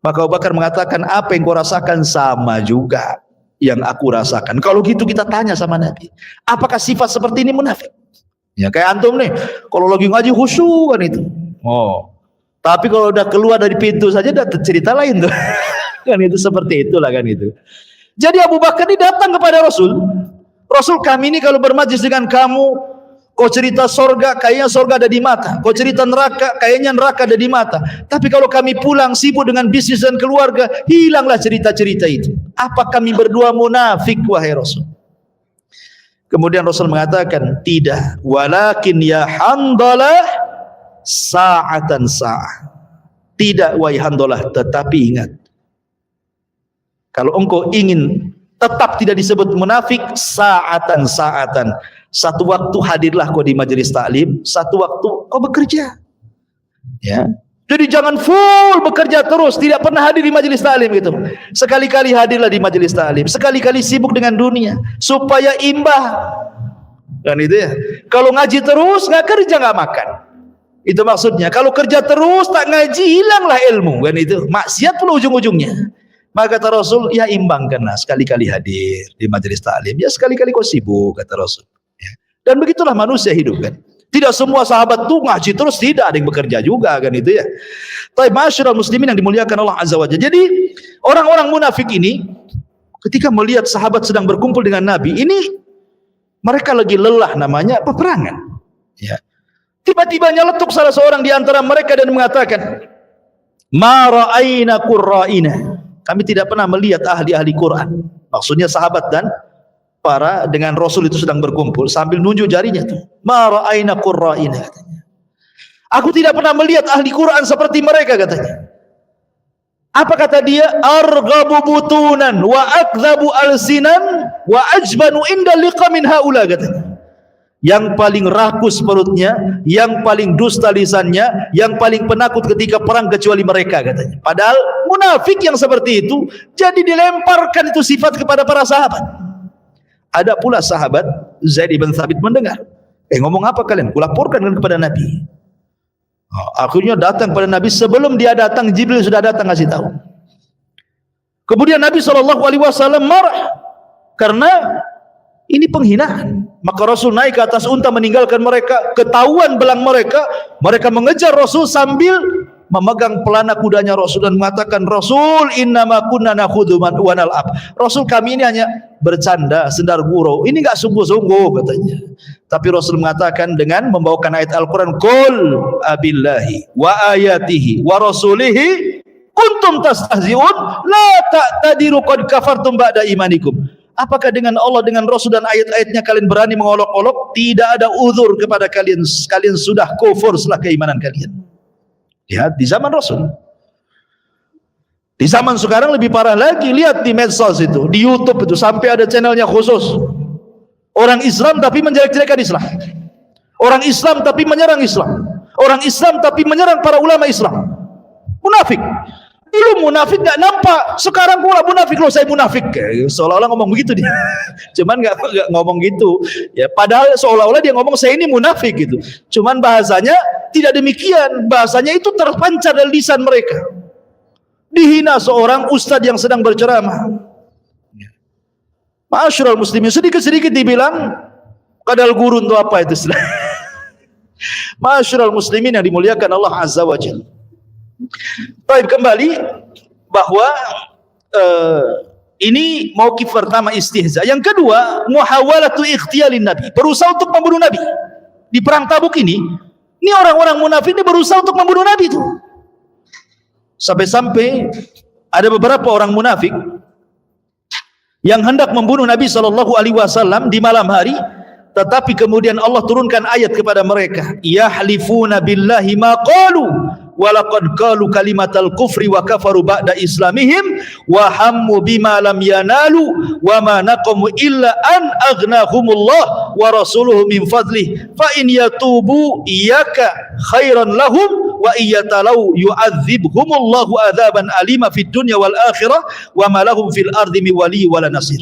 Maka Abu Bakar mengatakan, apa yang kau rasakan sama juga yang aku rasakan. Kalau gitu kita tanya sama Nabi, apakah sifat seperti ini munafik? Ya kayak antum nih, kalau lagi ngaji khusyuk kan itu. Oh, tapi kalau udah keluar dari pintu saja udah cerita lain tuh. Kan itu seperti itulah kan itu. Jadi Abu Bakar ini datang kepada Rasul. Rasul, kami ini kalau bermajlis dengan kamu, kau cerita sorga, kayaknya sorga ada di mata. Kau cerita neraka, kayaknya neraka ada di mata. Tapi kalau kami pulang sibuk dengan bisnis dan keluarga, hilanglah cerita-cerita itu. Apa kami berdua munafik, wahai Rasul? Kemudian Rasul mengatakan, tidak. Walakin ya Handalah sa'atan sa'ah. Tidak, wahai Handalah, tetapi ingat. Kalau engkau ingin tetap tidak disebut munafik, sa'atan sa'atan. Satu waktu hadirlah kau di majelis taklim, satu waktu kau bekerja. Ya. Jadi jangan full bekerja terus, tidak pernah hadir di majelis taklim gitu. Sekali-kali hadirlah di majelis taklim, sekali-kali sibuk dengan dunia supaya imbah. Kan itu ya. Kalau ngaji terus, nggak kerja nggak makan. Itu maksudnya. Kalau kerja terus tak ngaji, hilanglah ilmu. Kan itu. Maksiat pula ujung-ujungnya. Maka kata Rasul, ya imbangkanlah, sekali-kali hadir di majelis taklim, ya sekali-kali kau sibuk, kata Rasul. Ya. Dan begitulah manusia hidup kan. Tidak semua sahabat tuh ngaji terus, tidak, ada yang bekerja juga kan itu ya. Tapi masyarakat muslimin yang dimuliakan Allah Azza wa Jalla. Jadi orang-orang munafik ini ketika melihat sahabat sedang berkumpul dengan Nabi, ini mereka lagi lelah, namanya peperangan. Ya. Tiba-tiba nyeletuk salah seorang di antara mereka dan mengatakan, "Ma ra'aina qurra'ina." Kami tidak pernah melihat ahli-ahli Quran. Maksudnya sahabat dan para dengan Rasul itu sedang berkumpul sambil nunjuk jarinya tuh. Ma ra'aina qurra'ina katanya. Aku tidak pernah melihat ahli Quran seperti mereka katanya. Apa kata dia? Arghabu butunan wa akdzabu alsinan wa ajbanu inda liqa min haula katanya. yang paling rakus perutnya, yang paling dusta lisannya, yang paling penakut ketika perang kecuali mereka, katanya. Padahal munafik yang seperti itu jadi dilemparkan itu sifat kepada para sahabat. Ada pula sahabat Zaid bin Thabit mendengar, ngomong apa kalian? Kulaporkan kepada Nabi. Akhirnya datang pada Nabi, sebelum dia datang Jibril sudah datang kasih tahu. Kemudian Nabi SAW marah karena ini penghinaan. Maka Rasul naik ke atas unta meninggalkan mereka. Ketahuan belang mereka. Mereka mengejar Rasul sambil memegang pelana kudanya Rasul dan mengatakan, Rasul innama kunna nakhudhu wa nal'ab. Rasul, kami ini hanya bercanda, sendar gurau. Ini enggak sungguh-sungguh, katanya. Tapi Rasul mengatakan dengan membawakan ayat Al-Quran, Qul abillahi wa ayatihi wa rasulihi kuntum tastahzi'un la ta'tadiru qad kafartum ba'da imanikum. Apakah dengan Allah, dengan Rasul dan ayat-ayatnya kalian berani mengolok-olok? Tidak ada uzur kepada kalian. Kalian sudah kufur setelah keimanan kalian. Lihat di zaman Rasul. Di zaman sekarang lebih parah lagi. Lihat di medsos itu, di YouTube itu sampai ada channelnya khusus. Orang Islam tapi menjelek-jelekan Islam. Orang Islam tapi menyerang Islam. Orang Islam tapi menyerang para ulama Islam. Munafik. Dulu munafik nggak nampak, sekarang pula munafik, loh saya munafik, seolah-olah ngomong begitu dia. Cuman nggak ngomong gitu, ya. Padahal seolah-olah dia ngomong saya ini munafik gitu. Cuman bahasanya tidak demikian, bahasanya itu terpancar dari lisan mereka. Dihina seorang ustadz yang sedang berceramah. Ma'asyiral muslimin, sedikit-sedikit dibilang kadal gurun itu apa itu? Ma'asyiral muslimin yang dimuliakan Allah Azza wa Jalla. Baik, kembali bahwa ini mauqif pertama istihza. Yang kedua, muhawalatu ikhtiyalin Nabi, berusaha untuk membunuh Nabi. Di perang Tabuk ini orang-orang munafik ini berusaha untuk membunuh Nabi itu. Sampai-sampai ada beberapa orang munafik yang hendak membunuh Nabi SAW di malam hari, tetapi kemudian Allah turunkan ayat kepada mereka, yahlifuna billahi ma qalu walaqad qalu kalimatal kufri wa kafaru ba'da islamihim wa hammu bima lam yanalu wa ma naqamu illa an aghnahumullah wa rasuluhu min fadlih fa in yatubu iyyaka khairan lahum wa iyatalau yu'adzibhumullahu adzaban alima fid dunya wal akhirah wa ma lahum fil ardi min wali wala nasir.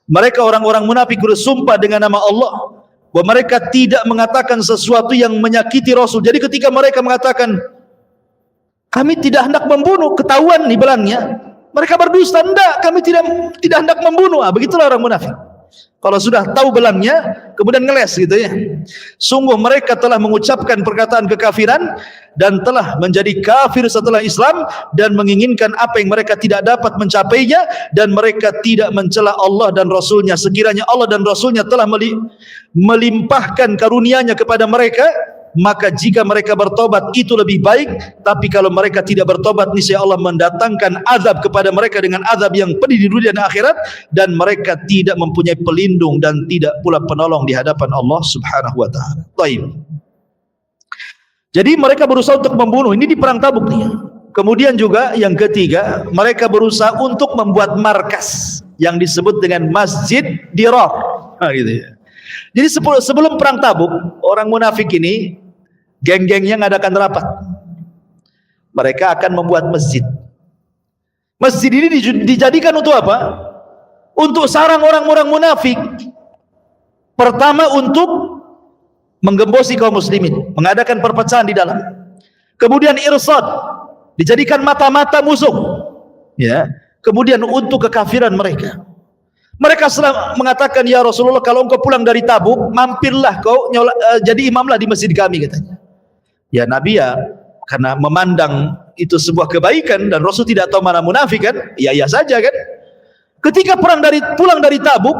Mereka orang-orang munafik bersumpah dengan nama Allah bahwa mereka tidak mengatakan sesuatu yang menyakiti Rasul. Jadi ketika mereka mengatakan kami tidak hendak membunuh, ketahuan nih belangnya, mereka berdusta. Enggak, kami tidak hendak membunuh. Begitulah orang munafik. Kalau sudah tahu belangnya, kemudian ngeles gitu ya. Sungguh mereka telah mengucapkan perkataan kekafiran dan telah menjadi kafir setelah Islam dan menginginkan apa yang mereka tidak dapat mencapainya, dan mereka tidak mencela Allah dan Rasulnya. Sekiranya Allah dan Rasulnya telah melimpahkan karunia-Nya kepada mereka, maka jika mereka bertobat itu lebih baik. Tapi kalau mereka tidak bertobat, niscaya Allah mendatangkan azab kepada mereka dengan azab yang pedih di dunia dan akhirat, dan mereka tidak mempunyai pelindung dan tidak pula penolong di hadapan Allah Subhanahu wa taala. Baik. Jadi mereka berusaha untuk membunuh, ini di perang Tabuk nih. Kemudian juga yang ketiga, mereka berusaha untuk membuat markas yang disebut dengan Masjid Dirar. Gitu ya. Jadi sebelum perang Tabuk, orang munafik ini geng-gengnya ngadakan rapat. Mereka akan membuat masjid. Masjid ini dijadikan untuk apa? Untuk sarang orang-orang munafik. Pertama, untuk menggembosi kaum muslimin, mengadakan perpecahan di dalam. Kemudian irsad, dijadikan mata-mata musuh. Ya. Kemudian untuk kekafiran mereka. Mereka mengatakan, ya Rasulullah, kalau engkau pulang dari Tabuk, mampirlah kau jadi imamlah di masjid kami, katanya. Ya Nabi, ya karena memandang itu sebuah kebaikan dan Rasul tidak tahu mana munafik kan, ya saja kan. Ketika pulang dari Tabuk,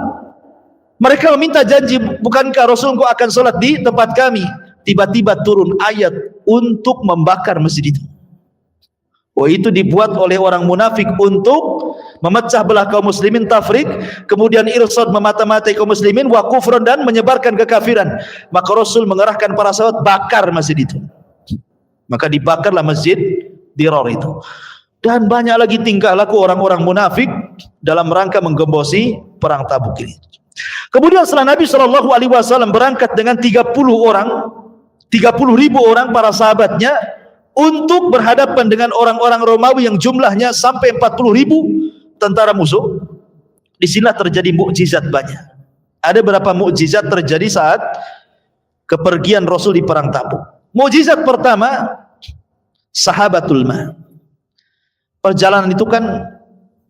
mereka meminta janji, bukankah Rasul engkau akan sholat di tempat kami? Tiba-tiba turun ayat untuk membakar masjid itu. Oh, itu dibuat oleh orang munafik untuk memecah belah kaum muslimin, tafrik, kemudian irsad, memata-matai kaum muslimin, wa kufran, dan menyebarkan kekafiran. Maka Rasul mengerahkan para sahabat bakar masjid itu. Maka dibakarlah Masjid Dirar itu. Dan banyak lagi tingkah laku orang-orang munafik dalam rangka menggembosi perang Tabuk ini. Kemudian setelah Nabi SAW berangkat dengan 30 ribu orang para sahabatnya untuk berhadapan dengan orang-orang Romawi yang jumlahnya sampai 40 ribu tentara musuh, disinilah terjadi mukjizat banyak. Ada berapa mukjizat terjadi saat kepergian Rasul di perang Tabuk. Mukjizat pertama, sahabatul ma. Perjalanan itu kan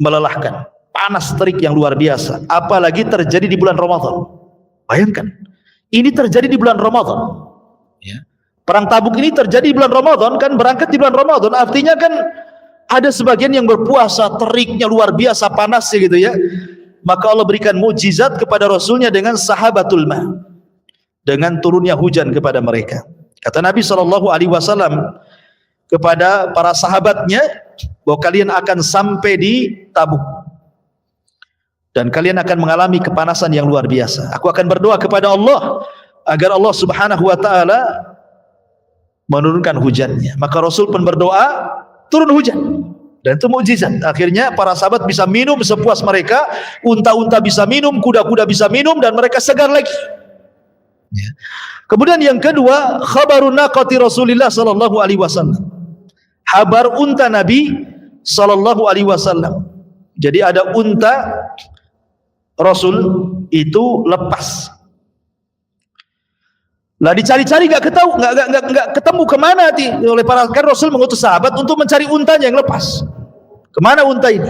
melelahkan, panas terik yang luar biasa, apalagi terjadi di bulan Ramadan. Bayangkan, ini terjadi di bulan Ramadan. Ya. Perang Tabuk ini terjadi di bulan Ramadan, kan berangkat di bulan Ramadan, artinya kan ada sebagian yang berpuasa, teriknya luar biasa, panasnya gitu ya. Maka Allah berikan mukjizat kepada Rasulnya dengan sahabatul ma, dengan turunnya hujan kepada mereka. Kata Nabi SAW kepada para sahabatnya bahwa kalian akan sampai di Tabuk dan kalian akan mengalami kepanasan yang luar biasa. Aku akan berdoa kepada Allah agar Allah Subhanahu wa taala menurunkan hujannya. Maka Rasul pun berdoa, turun hujan. Dan itu mukjizat. Akhirnya para sahabat bisa minum sepuas mereka, unta-unta bisa minum, kuda-kuda bisa minum, dan mereka segar lagi. Ya. Kemudian yang kedua, khabarun naqati Rasulillah sallallahu alaihi wasallam. Kabar unta Nabi sallallahu alaihi wasallam. Jadi ada unta Rasul itu lepas. Lah dicari-cari nggak ketemu kemana oleh para, kan Rasul mengutus sahabat untuk mencari untanya yang lepas. Kemana unta ini?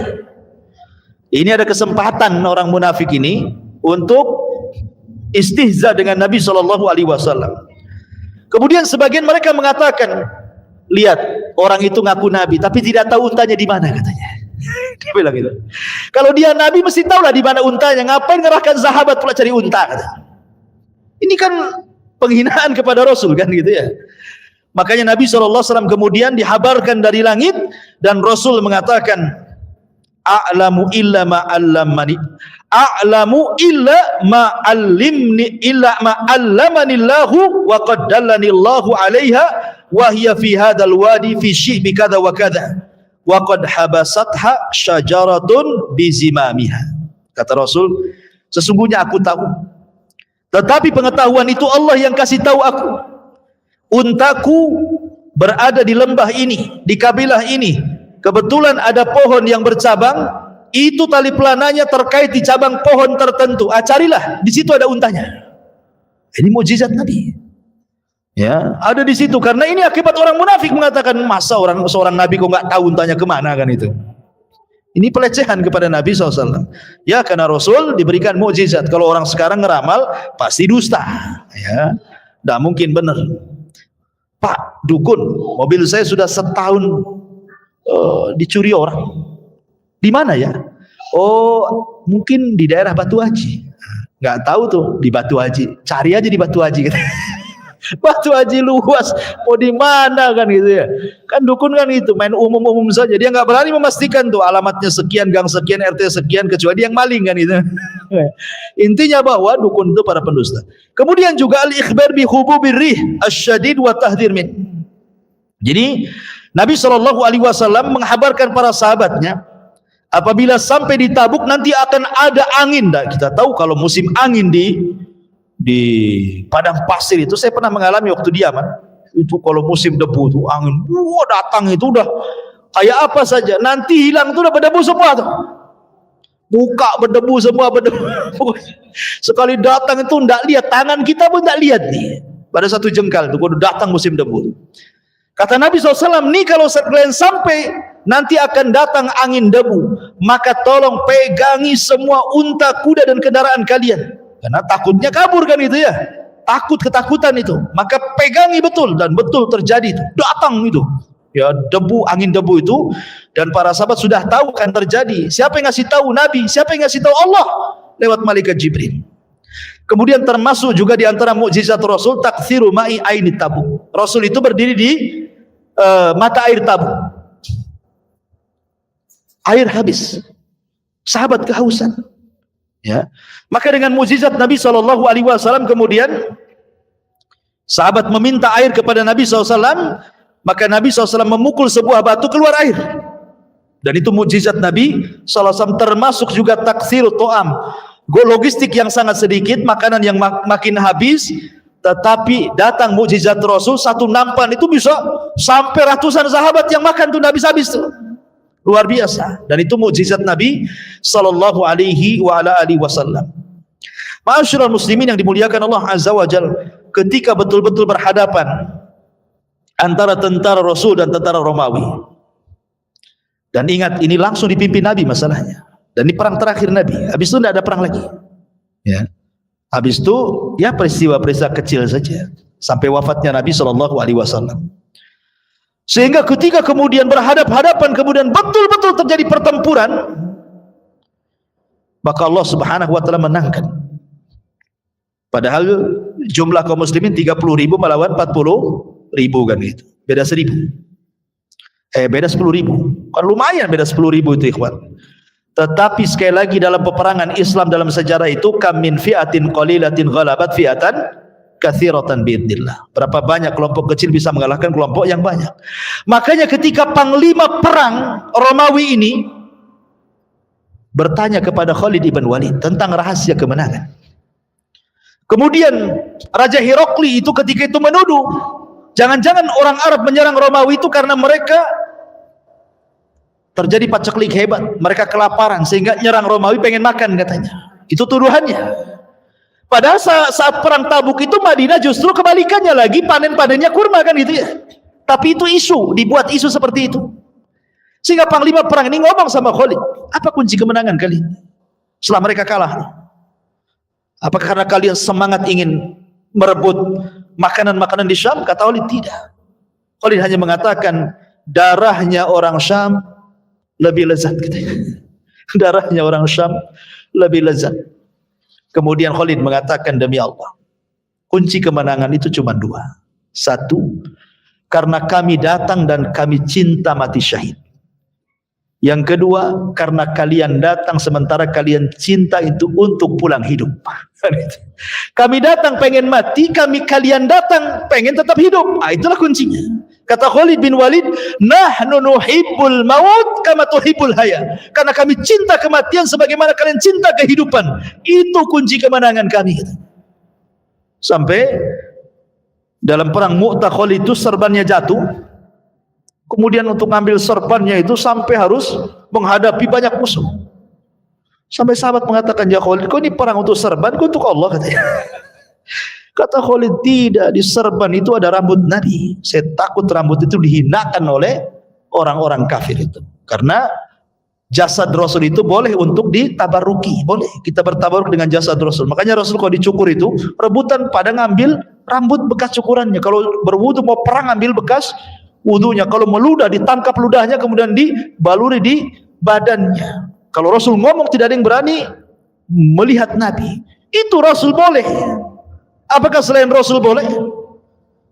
Ini ada kesempatan orang munafik ini untuk istihza dengan Nabi Shallallahu Alaihi Wasallam. Kemudian sebagian mereka mengatakan, lihat orang itu ngaku Nabi, tapi tidak tahu untanya di mana katanya. Dia bilang gitu. Kalau dia Nabi mesti tahu lah di mana untanya. Ngapain ngerahkan sahabat pula cari unta? Kata. Ini kan penghinaan kepada Rasul kan gitu ya. Makanya Nabi SAW kemudian dihabarkan dari langit dan Rasul mengatakan, a'lamu illa ma'allamani, a'lamu illa ma'allimni illa ma'allamanillahu wa qaddallanillahu alaiha wa hiya fi hadzal wadi fi syi'bi kadza wa kadza wa qad habasatha syajaratun bizimamiha. Kata Rasul, sesungguhnya aku tahu, tetapi pengetahuan itu Allah yang kasih tahu aku. Untaku berada di lembah ini, di kabilah ini. Kebetulan ada pohon yang bercabang, itu tali pelananya terkait di cabang pohon tertentu. Carilah, di situ ada untanya. Ini mukjizat Nabi. Ya, ada di situ. Karena ini akibat orang munafik mengatakan, masa seorang Nabi kok nggak tahu untanya kemana kan itu. Ini pelecehan kepada Nabi SAW. Ya, karena Rasul diberikan mukjizat. Kalau orang sekarang ngeramal, pasti dusta. Ya, tidak mungkin benar. Pak dukun, mobil saya sudah setahun dicuri orang. Di mana ya? Oh, mungkin di daerah Batu Haji. Nggak tahu tuh di Batu Haji. Cari aja di Batu Haji. Batu Haji luas, mau di mana kan gitu ya? Kan dukun kan itu main umum-umum saja. Dia nggak berani memastikan tuh alamatnya sekian, gang sekian, RT sekian, kecuali dia yang maling kan itu. Intinya bahwa dukun itu para pendusta. Kemudian juga al-ikhbar bi hububir rih asyadid wa tahdhir min. Jadi Nabi SAW menghabarkan para sahabatnya, apabila sampai di Tabuk nanti akan ada angin. Nah, kita tahu kalau musim angin di padang pasir itu, saya pernah mengalami waktu di Yaman. Itu kalau musim debu itu angin datang itu udah kayak apa saja, nanti hilang itu udah berdebu semua tuh, muka berdebu semua, berdebu. Sekali datang itu ndak lihat, tangan kita pun ndak lihat nih pada satu jengkal itu kalau datang musim debu. Kata Nabi SAW, nih kalau kalian sampai nanti akan datang angin debu, maka tolong pegangi semua unta, kuda dan kendaraan kalian. Karena takutnya kabur kan itu ya, ketakutan itu, maka pegangi betul, dan betul terjadi itu, datang itu ya debu, angin debu itu, dan para sahabat sudah tahu kan terjadi. Siapa yang ngasih tahu? Nabi. Siapa yang ngasih tahu? Allah lewat malaikat Jibril. Kemudian termasuk juga di antara mukjizat Rasul, takthiru ma'i aini Tabuk. Rasul itu berdiri di mata air Tabuk, air habis, sahabat kehausan. Ya, maka dengan mukjizat Nabi SAW kemudian sahabat meminta air kepada Nabi SAW, maka Nabi SAW memukul sebuah batu, keluar air. Dan itu mukjizat Nabi SAW, termasuk juga taksir to'am, logistik yang sangat sedikit, makanan yang makin habis, tetapi datang mukjizat Rasul, satu nampan itu bisa sampai ratusan sahabat yang makan tuh habis-habis tuh. Luar biasa. Dan itu mukjizat Nabi sallallahu alaihi wa ala alihi wasallam. Ma'asyiral muslimin yang dimuliakan Allah Azza wa Jalla, ketika betul-betul berhadapan antara tentara Rasul dan tentara Romawi. Dan ingat, ini langsung dipimpin Nabi masalahnya. Dan ini perang terakhir Nabi. Habis itu tidak ada perang lagi. Ya. Habis itu ya peristiwa-peristiwa kecil saja sampai wafatnya Nabi sallallahu alaihi wasallam. Sehingga ketika kemudian berhadap-hadapan, kemudian betul-betul terjadi pertempuran, maka Allah Subhanahu wa taala menangkan. Padahal jumlah kaum muslimin 30.000 melawan 40.000 kan gitu. Beda 1.000. Beda 10.000. Kan lumayan beda 10.000 itu ikhwan. Tetapi sekali lagi dalam peperangan Islam dalam sejarah itu, kam min fi'atin qalilatin ghalabat fi'atan katsiratan biidznillah. Berapa banyak kelompok kecil bisa mengalahkan kelompok yang banyak. Makanya ketika panglima perang Romawi ini bertanya kepada Khalid ibn Walid tentang rahasia kemenangan. Kemudian Raja Herakli itu ketika itu menuduh, jangan-jangan orang Arab menyerang Romawi itu karena mereka terjadi paceklik hebat, mereka kelaparan sehingga nyerang Romawi pengen makan katanya. Itu tuduhannya. Padahal saat perang Tabuk itu Madinah justru kebalikannya lagi, panen-panennya kurma kan gitu ya. Tapi itu isu, dibuat isu seperti itu. Sehingga panglima perang ini ngomong sama Khalid, apa kunci kemenangan kali ini setelah mereka kalah? Apakah karena kalian semangat ingin merebut makanan-makanan di Syam? Kata Khalid, tidak. Khalid hanya mengatakan darahnya orang Syam lebih lezat katanya. Darahnya orang Syam lebih lezat. Kemudian Khalid mengatakan, demi Allah, kunci kemenangan itu cuma dua. Satu, karena kami datang dan kami cinta mati syahid. Yang kedua, karena kalian datang sementara kalian cinta itu untuk pulang hidup. Kami datang pengen mati, kalian datang pengen tetap hidup. Itulah kuncinya. Kata Khalid bin Walid, nahnu nuhibbul maut kama tuhibbul haya. Karena kami cinta kematian sebagaimana kalian cinta kehidupan. Itu kunci kemenangan kami. Sampai dalam perang Mu'tah, Khalid itu serbannya jatuh. Kemudian untuk ngambil serbannya itu sampai harus menghadapi banyak musuh. Sampai sahabat mengatakan, ya Khalid, kau ini perang untuk serban, kau untuk Allah katanya. Kata Khalid, tidak, di serban itu ada rambut Nabi. Saya takut rambut itu dihinakan oleh orang-orang kafir itu. Karena jasad Rasul itu boleh untuk ditabaruki, boleh kita bertabaruk dengan jasad Rasul. Makanya Rasul kalau dicukur itu rebutan pada ngambil rambut bekas cukurannya. Kalau berwudu mau perang ambil bekas wudunya. Kalau meludah ditangkap ludahnya kemudian dibaluri di badannya. Kalau Rasul ngomong tidak ada yang berani melihat Nabi. Itu Rasul boleh. Apakah selain Rasul boleh?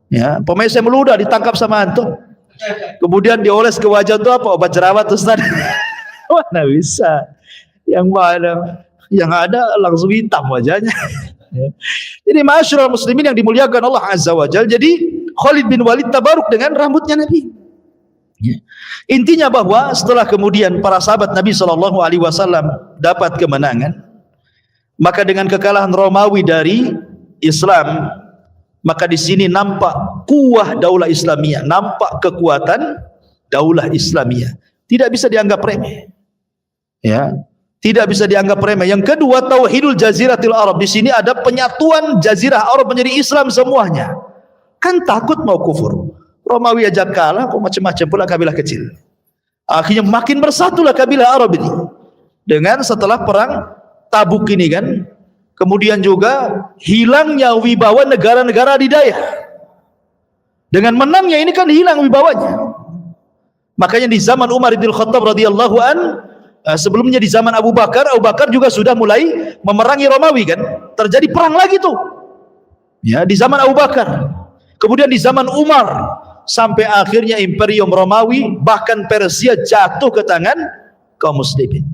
Ya, pemisah meludah ditangkap sama antum. Kemudian dioles ke wajah itu apa? Obat jerawat Ustaz. Wah, nggak bisa. Yang ada langsung hitam wajahnya. Jadi ma'asyiral muslimin yang dimuliakan Allah Azza wa Jalla. Jadi Khalid bin Walid tabaruk dengan rambutnya Nabi. Intinya bahwa setelah kemudian para sahabat Nabi sallallahu alaihi wasallam dapat kemenangan, maka dengan kekalahan Romawi dari Islam, maka di sini nampak kuah daulah Islamiyah, nampak kekuatan daulah Islamiyah. Tidak bisa dianggap remeh. Ya, tidak bisa dianggap remeh. Yang kedua, tauhidul jaziratil Arab. Di sini ada penyatuan jazirah Arab menjadi Islam semuanya. Kan takut mau kufur. Romawi aja kalah, kok macam-macam pula kabilah kecil. Akhirnya makin bersatulah kabilah Arab ini. Dengan setelah perang Tabuk ini kan, kemudian juga hilangnya wibawa negara-negara adidaya. Dengan menangnya ini kan hilang wibawanya. Makanya di zaman Umar bin Khattab radhiyallahu an, sebelumnya di zaman Abu Bakar juga sudah mulai memerangi Romawi kan. Terjadi perang lagi tuh. Ya, di zaman Abu Bakar. Kemudian di zaman Umar, sampai akhirnya Imperium Romawi bahkan Persia jatuh ke tangan kaum muslimin.